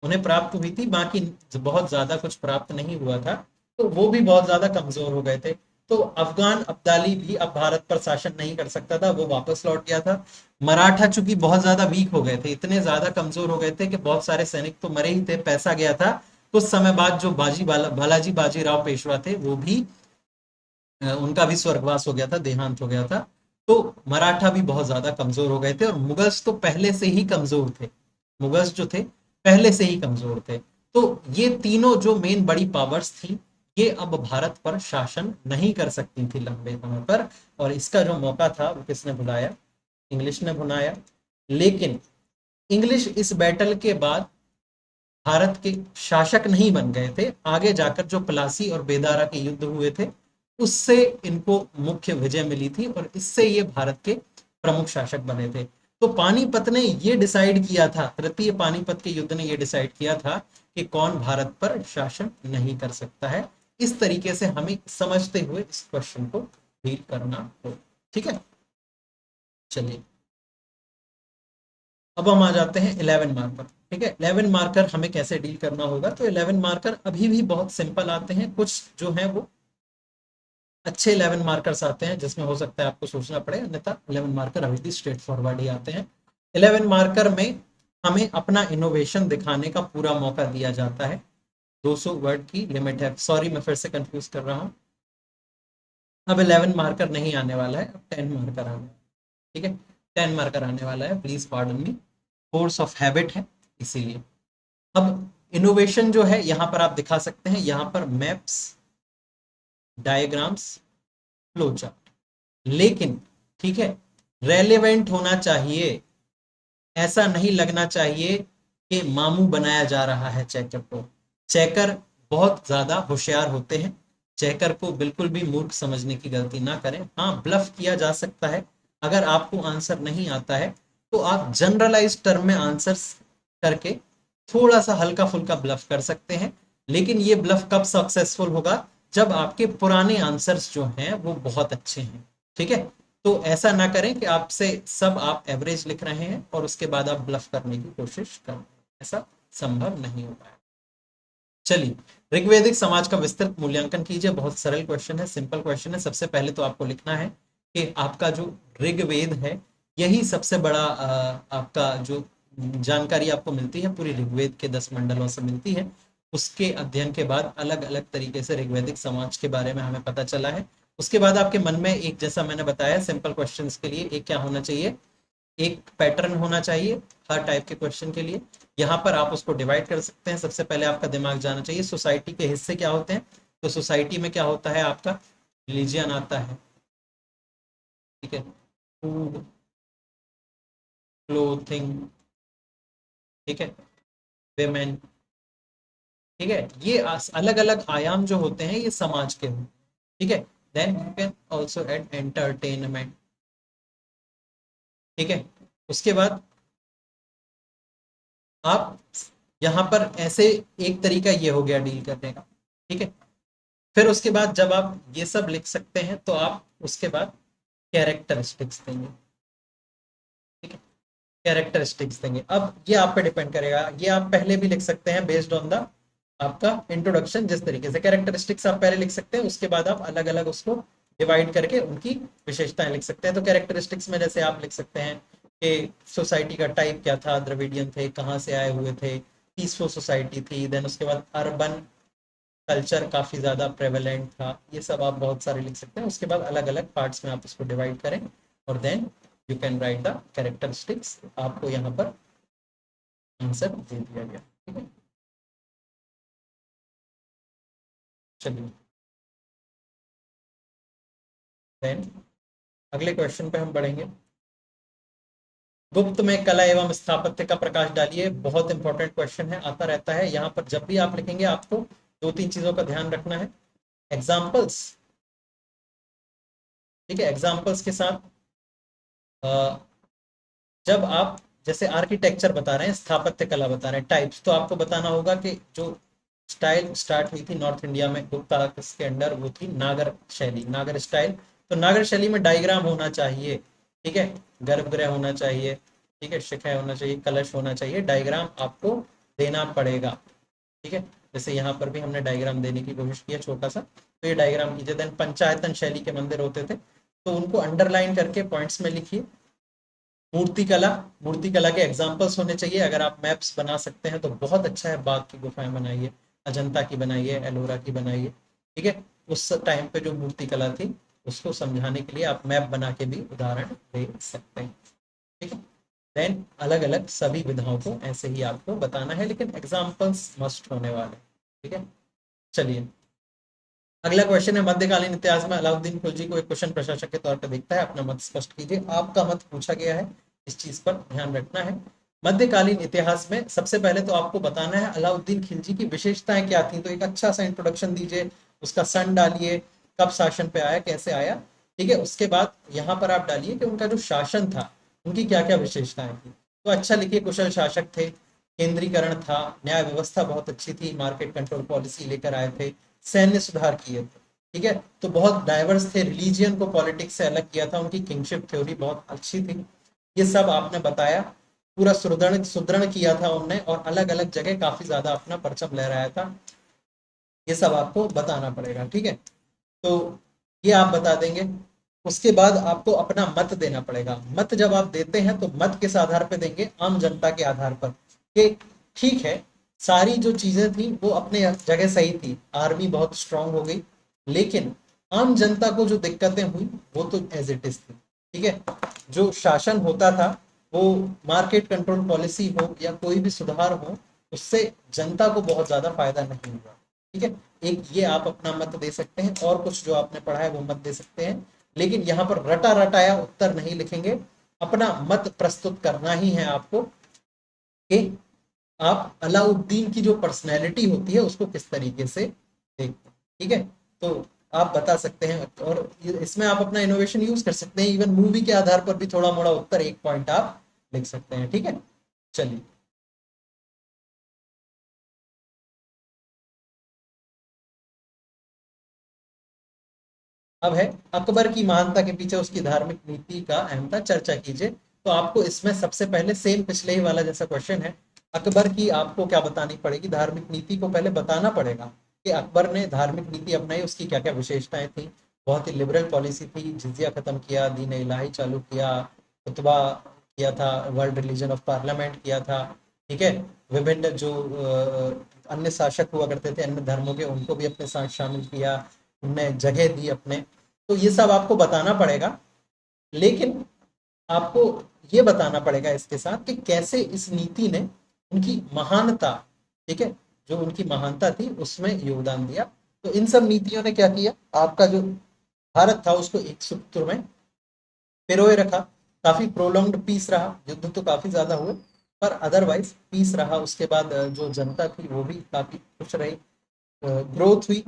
उन्हें प्राप्त हुई थी, बाकी बहुत ज्यादा कुछ प्राप्त नहीं हुआ था। तो वो भी बहुत ज्यादा कमजोर हो गए थे। तो अफगान अब्दाली भी अब भारत पर शासन नहीं कर सकता था, वो वापस लौट गया था। मराठा चूंकि बहुत ज्यादा वीक हो गए थे, इतने ज्यादा कमजोर हो गए थे कि बहुत सारे सैनिक तो मरे ही थे, पैसा गया था। कुछ समय बाद जो बालाजी बाजीराव पेशवा थे, वो भी उनका भी स्वर्गवास हो गया था, देहांत हो गया था। तो मराठा भी बहुत ज्यादा कमजोर हो गए थे, और मुगल्स तो पहले से ही कमजोर थे। मुगल्स जो थे पहले से ही कमजोर थे। तो ये तीनों जो मेन बड़ी पावर्स थी, ये अब भारत पर शासन नहीं कर सकती थी लंबे समय पर। और इसका जो मौका था वो किसने बुलाया? इंग्लिश ने बुलाया। लेकिन इंग्लिश इस बैटल के बाद भारत के शासक नहीं बन गए थे। आगे जाकर जो प्लासी और बेदारा के युद्ध हुए थे, उससे इनको मुख्य विजय मिली थी, और इससे ये भारत के प्रमुख शासक बने थे। तो पानीपत ने ये डिसाइड किया था, तृतीय पानीपत के युद्ध ने ये डिसाइड किया था कि कौन भारत पर शासन नहीं कर सकता है। इस तरीके से हमें समझते हुए इस क्वेश्चन को डील करना हो। ठीक है, चलिए अब हम आ जाते हैं 11 मार्कर। ठीक है, 11 मार्कर हमें कैसे डील करना होगा? तो 11 मार्कर अभी भी बहुत सिंपल आते हैं, कुछ जो है वो अच्छे 11 मार्कर्स आते हैं जिसमें हो सकता है आपको सोचना पड़े, अन्यथा 11 मार्कर अभी भी स्ट्रेट फॉरवर्ड ही आते हैं। 11 मार्कर में हमें अपना इनोवेशन दिखाने का पूरा मौका दिया जाता है। 200 वर्ड की लिमिट है। सॉरी, मैं फिर से कंफ्यूज कर रहा हूँ। अब 11 मार्कर नहीं आने वाला है, अब 10 मार्कर आने। ठीक है, 10 मार्कर आने वाला है, please pardon me, force of habit है इसीलिए। अब इनोवेशन जो है यहाँ पर आप दिखा सकते हैं, यहाँ पर मैप्स, डायग्राम्स, फ्लो चार्ट। लेकिन ठीक है, रेलेवेंट होना चाहिए। ऐसा नहीं लगना चाहिए कि मामू बनाया जा रहा है चेकर को। चेकर बहुत ज्यादा होशियार होते हैं। चेकर को बिल्कुल भी मूर्ख समझने की गलती ना करें। हाँ, ब्लफ किया जा सकता है। अगर आपको आंसर नहीं आता है, तो आप जनरलाइज टर्म में आंसर्स करके थोड़ा सा हल्का फुल्का ब्लफ कर सकते हैं। लेकिन ये ब्लफ कब सक्सेसफुल होगा? जब आपके पुराने आंसर्स जो हैं वो बहुत अच्छे हैं। ठीक है, तो ऐसा ना करें कि आपसे सब आप एवरेज लिख रहे हैं और उसके बाद आप ब्लफ करने की कोशिश कर रहे हैं। ऐसा संभव नहीं हो पाएगा। चलिए, ऋग्वेदिक समाज का विस्तृत मूल्यांकन कीजिए। बहुत सरल क्वेश्चन है, सिंपल क्वेश्चन है। सबसे पहले तो आपको लिखना है कि आपका जो ऋग्वेद है, यही सबसे बड़ा आपका जो जानकारी आपको मिलती है पूरी ऋग्वेद के 10 मंडलों से मिलती है। उसके अध्ययन के बाद अलग अलग तरीके से ऋग्वेदिक समाज के बारे में हमें पता चला है। उसके बाद आपके मन में एक, जैसा मैंने बताया सिंपल क्वेश्चंस के लिए, एक क्या होना चाहिए? एक पैटर्न होना चाहिए हर टाइप के क्वेश्चन के लिए। यहाँ पर आप उसको डिवाइड कर सकते हैं। सबसे पहले आपका दिमाग जाना चाहिए सोसाइटी के हिस्से क्या होते हैं। तो सोसाइटी में क्या होता है? आपका रिलीजियन आता है। ठीक है, फूड, क्लोथिंग, ठीक है, वेमेन। ठीक है, ये अलग अलग आयाम जो होते हैं ये समाज के होते हैं। ठीक है, then you can also add entertainment. ठीक है, उसके बाद आप यहाँ पर ऐसे, एक तरीका ये हो गया डील करने का। ठीक है, फिर उसके बाद जब आप ये सब लिख सकते हैं, तो आप उसके बाद कैरेक्टरिस्टिक्स देंगे। ठीक है, कैरेक्टरिस्टिक्स देंगे। अब ये आप पे डिपेंड करेगा, ये आप पहले भी लिख सकते हैं बेस्ड ऑन द आपका इंट्रोडक्शन। जिस तरीके से कैरेक्टरिस्टिक्स आप पहले लिख सकते हैं, उसके बाद आप अलग अलग उसको डिवाइड करके उनकी विशेषताएं लिख सकते हैं। तो कैरेक्टरिस्टिक्स में जैसे आप लिख सकते हैं कि सोसाइटी का टाइप क्या था, द्रविडियन थे, कहाँ से आए हुए थे, पीसफुल सोसाइटी थी। देन उसके बाद अर्बन कल्चर काफ़ी ज़्यादा प्रेवलेंट था। ये सब आप बहुत सारे लिख सकते हैं। उसके बाद अलग अलग पार्ट्स में आप इसको डिवाइड करें, और then you can write the characteristics. आपको यहाँ पर आंसर दे दिया गया, ठीक है। चलिए देन अगले क्वेश्चन पे हम बढ़ेंगे। गुप्त में कला एवं स्थापत्य का प्रकाश डालिए। बहुत इंपॉर्टेंट क्वेश्चन है, आता रहता है। यहाँ पर जब भी आप लिखेंगे आपको दो तीन चीजों का ध्यान रखना है। एग्जाम्पल्स, ठीक है, एग्जाम्पल्स के साथ जब आप जैसे आर्किटेक्चर बता रहे हैं, स्थापत्य कला बता रहे हैं, टाइप्स, तो आपको बताना होगा कि जो स्टाइल स्टार्ट हुई थी नॉर्थ इंडिया में गुप्ता के अंडर, वो थी नागर शैली, नागर स्टाइल। तो नागर शैली में डायग्राम होना चाहिए, ठीक है, गर्भगृह होना चाहिए, ठीक है, शिखा होना चाहिए, कलश होना चाहिए, डायग्राम आपको देना पड़ेगा, ठीक है। जैसे यहाँ पर भी हमने डायग्राम देने की कोशिश की है छोटा सा, तो ये डायग्राम कीजिए। देन पंचायतन शैली के मंदिर होते थे, तो उनको अंडरलाइन करके पॉइंट्स में लिखिए। मूर्तिकला, मूर्तिकला के एग्जाम्पल्स होने चाहिए। अगर आप मैप्स बना सकते हैं तो बहुत अच्छा है। बाघ की गुफाएं बनाइए, अजंता की बनाइए, एलोरा की बनाइए, ठीक है। उस टाइम पे जो मूर्तिकला थी उसको समझाने के लिए आप मैप बना के भी उदाहरण दे सकते हैं, ठीक है। देन अलग अलग सभी विधाओं को ऐसे ही आपको बताना है, लेकिन एग्जाम्पल्स मस्ट होने वाले, ठीक है। चलिए अगला क्वेश्चन है, मध्यकालीन इतिहास में अलाउद्दीन खिलजी को एक क्वेश्चन प्रशासक के तौर पर देखता है, अपना मत स्पष्ट कीजिए। आपका मत पूछा गया है, इस चीज पर ध्यान रखना है। मध्यकालीन इतिहास में सबसे पहले तो आपको बताना है अलाउद्दीन खिलजी की विशेषताएं क्या थी। तो एक अच्छा सा इंट्रोडक्शन दीजिए, उसका सन डालिए, कब शासन पे आया, कैसे आया, ठीक है। उसके बाद यहाँ पर आप डालिए कि उनका जो शासन था उनकी क्या क्या विशेषताएं थी। तो अच्छा लिखिए, कुशल शासक थे, केंद्रीकरण था, न्याय व्यवस्था बहुत अच्छी थी, मार्केट कंट्रोल पॉलिसी लेकर आए थे, सैन्य सुधार किए थे, ठीक है। तो बहुत डाइवर्स थे, रिलीजियन को पॉलिटिक्स से अलग किया था, उनकी किंगशिप थ्योरी बहुत अच्छी थी। ये सब आपने बताया, पूरा सुदृढ़ सुदृढ़ किया था उनने, और अलग अलग जगह काफी ज्यादा अपना परचम लहराया था। ये सब आपको बताना पड़ेगा, ठीक है। तो ये आप बता देंगे। उसके बाद आपको अपना मत देना पड़ेगा। मत जब आप देते हैं तो मत किस आधार पर देंगे, आम जनता के आधार पर, कि ठीक है सारी जो चीजें थी वो अपने जगह सही थी, आर्मी बहुत स्ट्रांग हो गई, लेकिन आम जनता को जो दिक्कतें हुई वो तो एज इट इज थी, ठीक है। जो शासन होता था वो मार्केट कंट्रोल पॉलिसी हो या कोई भी सुधार हो, उससे जनता को बहुत ज्यादा फायदा नहीं हुआ, ठीक है। एक ये आप अपना मत दे सकते हैं, और कुछ जो आपने पढ़ा है वो मत दे सकते हैं, लेकिन यहाँ पर रटा रटाया उत्तर नहीं लिखेंगे। अपना मत प्रस्तुत करना ही है आपको कि आप अलाउद्दीन की जो पर्सनैलिटी होती है उसको किस तरीके से देखते हैं, ठीक है। तो आप बता सकते हैं, और इसमें आप अपना इनोवेशन यूज कर सकते हैं। इवन मूवी के आधार पर भी थोड़ा मोड़ा उत्तर एक पॉइंट आप लिख सकते हैं, ठीक है। चलिए अब है, अकबर की महानता के पीछे उसकी धार्मिक नीति का अहमता चर्चा कीजिए। तो आपको इसमें सबसे पहले सेम पिछले ही वाला जैसा क्वेश्चन है, अकबर की आपको क्या बतानी पड़ेगी, धार्मिक नीति को पहले बताना पड़ेगा कि अकबर ने धार्मिक नीति अपनाई, उसकी क्या क्या विशेषताएं थी। बहुत ही लिबरल पॉलिसी थी, जिजिया खत्म किया, दीन इलाही चालू किया, खुतबा किया था, वर्ल्ड रिलीजन ऑफ पार्लियामेंट किया था, ठीक है। विभिन्न जो अन्य शासक हुआ करते थे अन्य धर्मों के, उनको भी अपने साथ शामिल किया, उनने जगह दी अपने। तो ये सब आपको बताना पड़ेगा, लेकिन आपको ये बताना पड़ेगा इसके साथ कि कैसे इस नीति ने उनकी महानता, ठीक है, जो उनकी महानता थी उसमें योगदान दिया। तो इन सब नीतियों ने क्या किया, आपका जो भारत था उसको एक सूत्र में पिरोए रखा। काफी प्रोलॉन्ग्ड पीस रहा, युद्ध तो काफी ज्यादा हुए पर अदरवाइज पीस रहा। उसके बाद जो जनता थी वो भी काफी खुश रही, ग्रोथ हुई,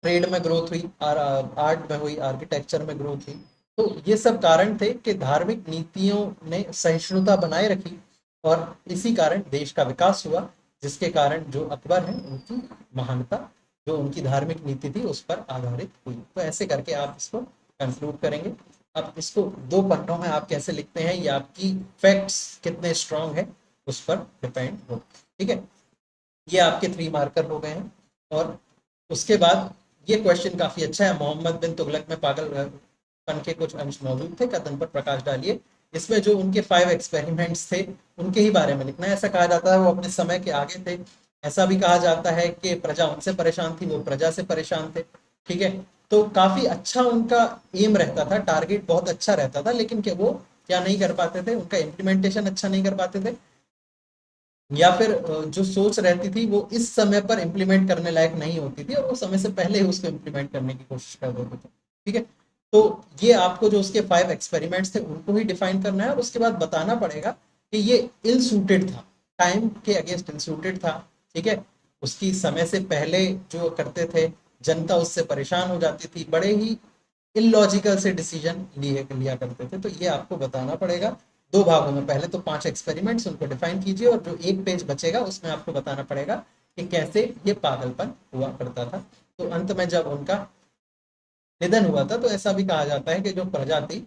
ट्रेड में ग्रोथ हुई, आर्ट में हुई, आर्किटेक्चर में ग्रोथ हुई। तो ये सब कारण थे कि धार्मिक नीतियों ने सहिष्णुता बनाए रखी, और इसी कारण देश का विकास हुआ, जिसके कारण जो अकबर है उनकी महानता जो उनकी धार्मिक नीति थी उस पर आधारित हुई। तो ऐसे करके आप इसको कंक्लूड करेंगे। अब इसको दो पन्नों में आप कैसे लिखते हैं, ये आपकी फैक्ट्स कितने स्ट्रांग है उस पर डिपेंड हो, ठीक है। ये आपके 3 मार्कर हो गए हैं। और उसके बाद ये क्वेश्चन काफी अच्छा है, मोहम्मद बिन तुगलक में पागलपन के कुछ अंश मौजूद थे, कथन पर प्रकाश डालिए। इसमें जो उनके 5 एक्सपेरिमेंट्स थे उनके ही बारे में लिखना है। ऐसा कहा जाता है वो अपने समय के आगे थे, ऐसा भी कहा जाता है कि प्रजा उनसे परेशान थी, वो प्रजा से परेशान थे, ठीक है। तो काफी अच्छा उनका एम रहता था, टारगेट बहुत अच्छा रहता था, लेकिन कि वो क्या नहीं कर पाते थे, उनका इम्प्लीमेंटेशन अच्छा नहीं कर पाते थे, या फिर जो सोच रहती थी वो इस समय पर इम्प्लीमेंट करने लायक नहीं होती थी और वो समय से पहले ही उसको इम्प्लीमेंट करने की कोशिश कर देते थे। ठीक है, तो ये आपको जो उसके 5 एक्सपेरिमेंट्स थे उनको ही डिफाइन करना है और उसके बाद बताना पड़ेगा कि ये इल सूटेड था, टाइम के अगेंस्ट इल सूटेड था। ठीक है, उसकी समय से पहले जो करते थे जनता उससे परेशान हो जाती थी, बड़े ही इलॉजिकल से डिसीजन लिया करते थे। तो ये आपको बताना पड़ेगा 2 भागों में। पहले तो 5 एक्सपेरिमेंट्स उनको डिफाइन कीजिए और जो एक पेज बचेगा उसमें आपको बताना पड़ेगा कि कैसे ये पागलपन हुआ करता था। तो अंत में जब उनका निधन हुआ था तो ऐसा भी कहा जाता है कि जो प्रजा थी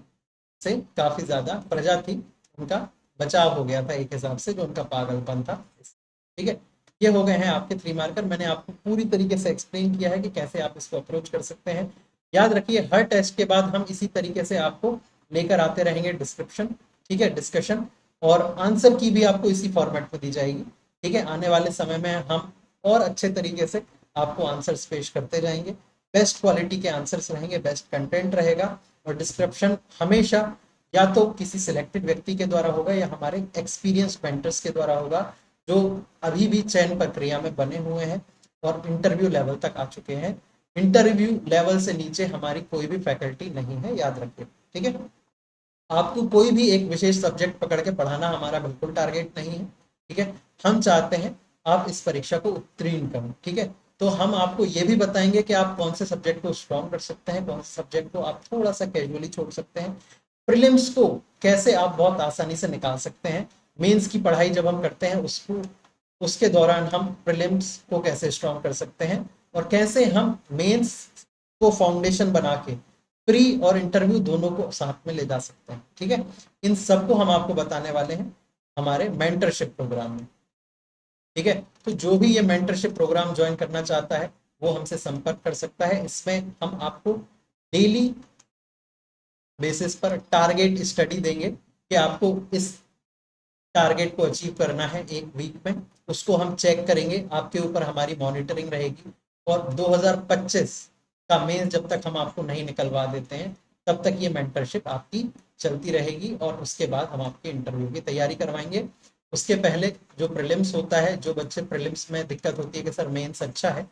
से काफी ज्यादा प्रजा थी उनका बचाव हो गया था एक हिसाब से, जो उनका पागलपन था। ठीक है, ये हो गए हैं आपके 3 मार्कर। मैंने आपको पूरी तरीके से एक्सप्लेन किया है कि कैसे आप इसको अप्रोच कर सकते हैं। याद रखिए हर टेस्ट के बाद हम इसी तरीके से आपको लेकर आते रहेंगे डिस्क्रिप्शन, ठीक है, डिस्कशन, और आंसर की भी आपको इसी फॉर्मेट में दी जाएगी। ठीक है, आने वाले समय में हम और अच्छे तरीके से आपको आंसर्स पेश करते जाएंगे, बेस्ट क्वालिटी के आंसर्स रहेंगे, बेस्ट कंटेंट रहेगा, और डिस्क्रिप्शन हमेशा या तो किसी सिलेक्टेड व्यक्ति के द्वारा होगा या हमारे एक्सपीरियंस मेंटर्स के द्वारा होगा, जो अभी भी चयन प्रक्रिया में बने हुए हैं और इंटरव्यू लेवल तक आ चुके हैं। इंटरव्यू लेवल से नीचे हमारी कोई भी फैकल्टी नहीं है, याद रखिए। ठीक है, आपको कोई भी एक विशेष सब्जेक्ट पकड़ के पढ़ाना हमारा बिल्कुल टारगेट नहीं है। ठीक है, हम चाहते हैं आप इस परीक्षा को उत्तीर्ण करें। ठीक है, तो हम आपको ये भी बताएंगे कि आप कौन से सब्जेक्ट को स्ट्रॉन्ग कर सकते हैं, कौन से सब्जेक्ट को आप थोड़ा सा कैजुअली छोड़ सकते हैं, प्रीलिम्स को कैसे आप बहुत आसानी से निकाल सकते हैं, मेंस की पढ़ाई जब हम करते हैं उसको उसके दौरान हम प्रीलिम्स को कैसे स्ट्रॉन्ग कर सकते हैं, और कैसे हम मेंस को फाउंडेशन बना के प्री और इंटरव्यू दोनों को साथ में ले जा सकते हैं। ठीक है, इन सबको हम आपको बताने वाले हैं हमारे मेंटरशिप प्रोग्राम में। ठीक है, तो जो भी ये मेंटरशिप प्रोग्राम ज्वाइन करना चाहता है वो हमसे संपर्क कर सकता है। इसमें हम आपको डेली बेसिस पर टारगेट स्टडी देंगे कि आपको इस टारगेट को अचीव करना है एक वीक में, उसको हम चेक करेंगे, आपके ऊपर हमारी मॉनिटरिंग रहेगी। और 2025 का मेंस जब तक हम आपको नहीं निकलवा देते हैं तब तक ये मेंटरशिप आपकी चलती रहेगी, और उसके बाद हम आपके इंटरव्यू की तैयारी करवाएंगे। उसके पहले जो प्रीलिम्स होता है, जो बच्चे प्रीलिम्स में दिक्कत होती है कि सर मेंस अच्छा है,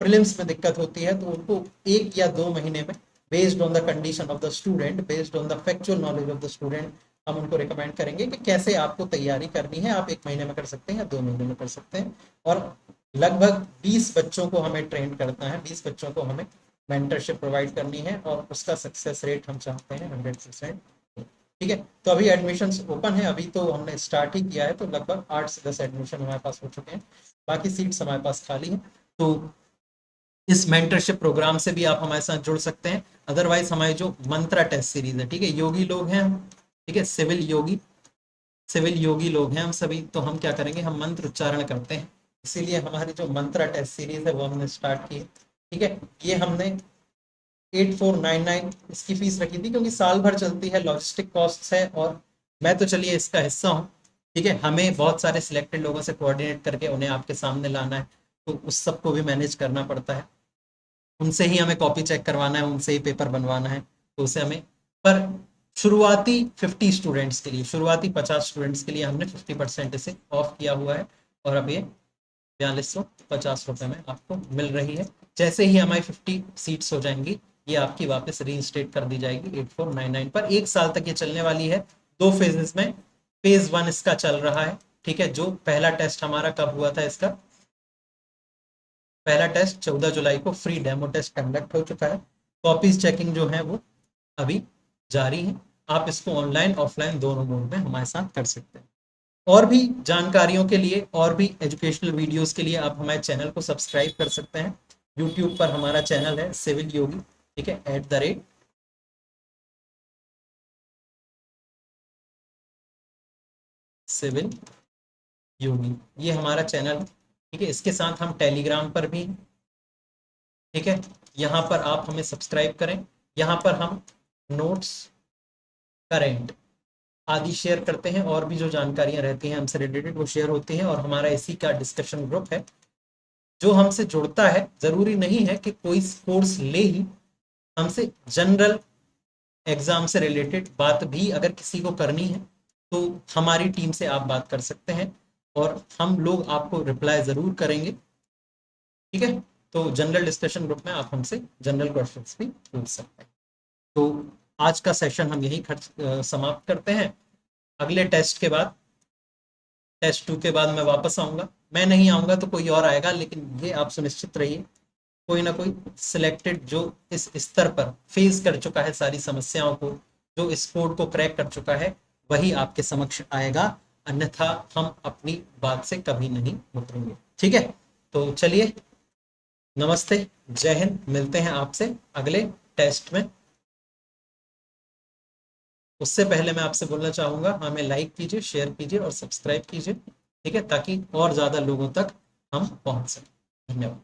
प्रीलिम्स में दिक्कत होती है, तो उनको 1 या 2 महीने में based on the condition of the student, based on the factual knowledge of the student, हम उनको रिकमेंड करेंगे कि कैसे आपको तैयारी करनी है। आप 1 महीने में कर सकते हैं या 2 महीने में कर सकते हैं। और लगभग 20 बच्चों को हमें ट्रेन करना है, 20 बच्चों को हमें मेंटरशिप प्रोवाइड करनी है, और उसका सक्सेस रेट हम चाहते हैं 100%। ठीक है, तो अभी एडमिशन ओपन है, अभी तो हमने स्टार्ट ही किया है, तो लगभग 8 से 10 एडमिशन हमारे पास हो चुके हैं, बाकी सीट्स हमारे पास खाली हैं। तो इस मेंटरशिप प्रोग्राम से भी आप हमारे साथ जुड़ सकते हैं। अदरवाइज हमारी जो मंत्रा टेस्ट सीरीज है, ठीक है, योगी लोग हैं हम, ठीक है, सिविल योगी लोग हैं हम सभी, तो हम क्या करेंगे, हम मंत्र उच्चारण करते हैं, इसीलिए हमारी जो मंत्रा टेस्ट सीरीज है वो हमने स्टार्ट की है। ठीक है, ये हमने 8499 इसकी फीस रखी थी, क्योंकि साल भर चलती है, लॉजिस्टिक कॉस्ट है, और मैं तो चलिए इसका हिस्सा हूँ। ठीक है, हमें बहुत सारे सिलेक्टेड लोगों से कोऑर्डिनेट करके उन्हें आपके सामने लाना है, तो उस सबको भी मैनेज करना पड़ता है, उनसे ही हमें कॉपी चेक करवाना है, उनसे ही पेपर बनवाना है, तो उसे हमें, पर शुरुआती 50 स्टूडेंट्स के लिए हमने 50% इसे ऑफ किया हुआ है, और अब ये 4250 रुपये में आपको मिल रही है। जैसे ही हमारी 50 सीट्स हो जाएंगी ये आपकी वापस रीइंस्टेट कर दी जाएगी 8499 पर। 1 साल तक ये चलने वाली है, 2 फेजेस में। फेज 1 इसका चल रहा है। ठीक है, जो पहला टेस्ट हमारा कब हुआ था, इसका पहला टेस्ट 14 जुलाई को फ्री डेमो टेस्ट कंडक्ट हो चुका है। कॉपीज चेकिंग जो है वो अभी जारी है। आप इसको ऑनलाइन ऑफलाइन दोनों मोड में हमारे साथ कर सकते हैं। और भी जानकारियों के लिए, और भी एजुकेशनल वीडियोस के लिए आप हमारे चैनल को सब्सक्राइब कर सकते हैं। यूट्यूब पर हमारा चैनल है सिविल योगी, ठीक है, @सिविल योगी, ये हमारा चैनल है। ठीक है, इसके साथ हम टेलीग्राम पर भी, ठीक है, यहाँ पर आप हमें सब्सक्राइब करें। यहाँ पर हम नोट्स, करेंट आदि शेयर करते हैं, और भी जो जानकारियां रहती हैं हमसे रिलेटेड वो शेयर होती हैं, और हमारा इसी का डिस्कशन ग्रुप है। जो हमसे जुड़ता है, जरूरी नहीं है कि कोई कोर्स ले ही, हमसे जनरल एग्जाम से रिलेटेड बात भी अगर किसी को करनी है तो हमारी टीम से आप बात कर सकते हैं और हम लोग आपको रिप्लाई जरूर करेंगे। ठीक है, तो जनरल डिस्कशन ग्रुप में आप हमसे जनरल क्वेश्चंस भी पूछ सकते हैं। तो आज का सेशन हम यही समाप्त करते हैं। अगले टेस्ट के बाद, टेस्ट 2 के बाद मैं वापस आऊंगा। मैं नहीं आऊंगा तो कोई और आएगा, लेकिन ये आप सुनिश्चित रहिए कोई ना कोई सिलेक्टेड जो इस स्तर पर फेस कर चुका है सारी समस्याओं को, जो इस कोड को क्रैक कर चुका है, वही आपके समक्ष आएगा। अन्यथा हम अपनी बात से कभी नहीं मुकरेंगे। ठीक है, तो चलिए, नमस्ते, जय हिंद, मिलते हैं आपसे अगले टेस्ट में। उससे पहले मैं आपसे बोलना चाहूंगा, हमें लाइक कीजिए, शेयर कीजिए और सब्सक्राइब कीजिए। ठीक है, ताकि और ज्यादा लोगों तक हम पहुंच सकें। धन्यवाद।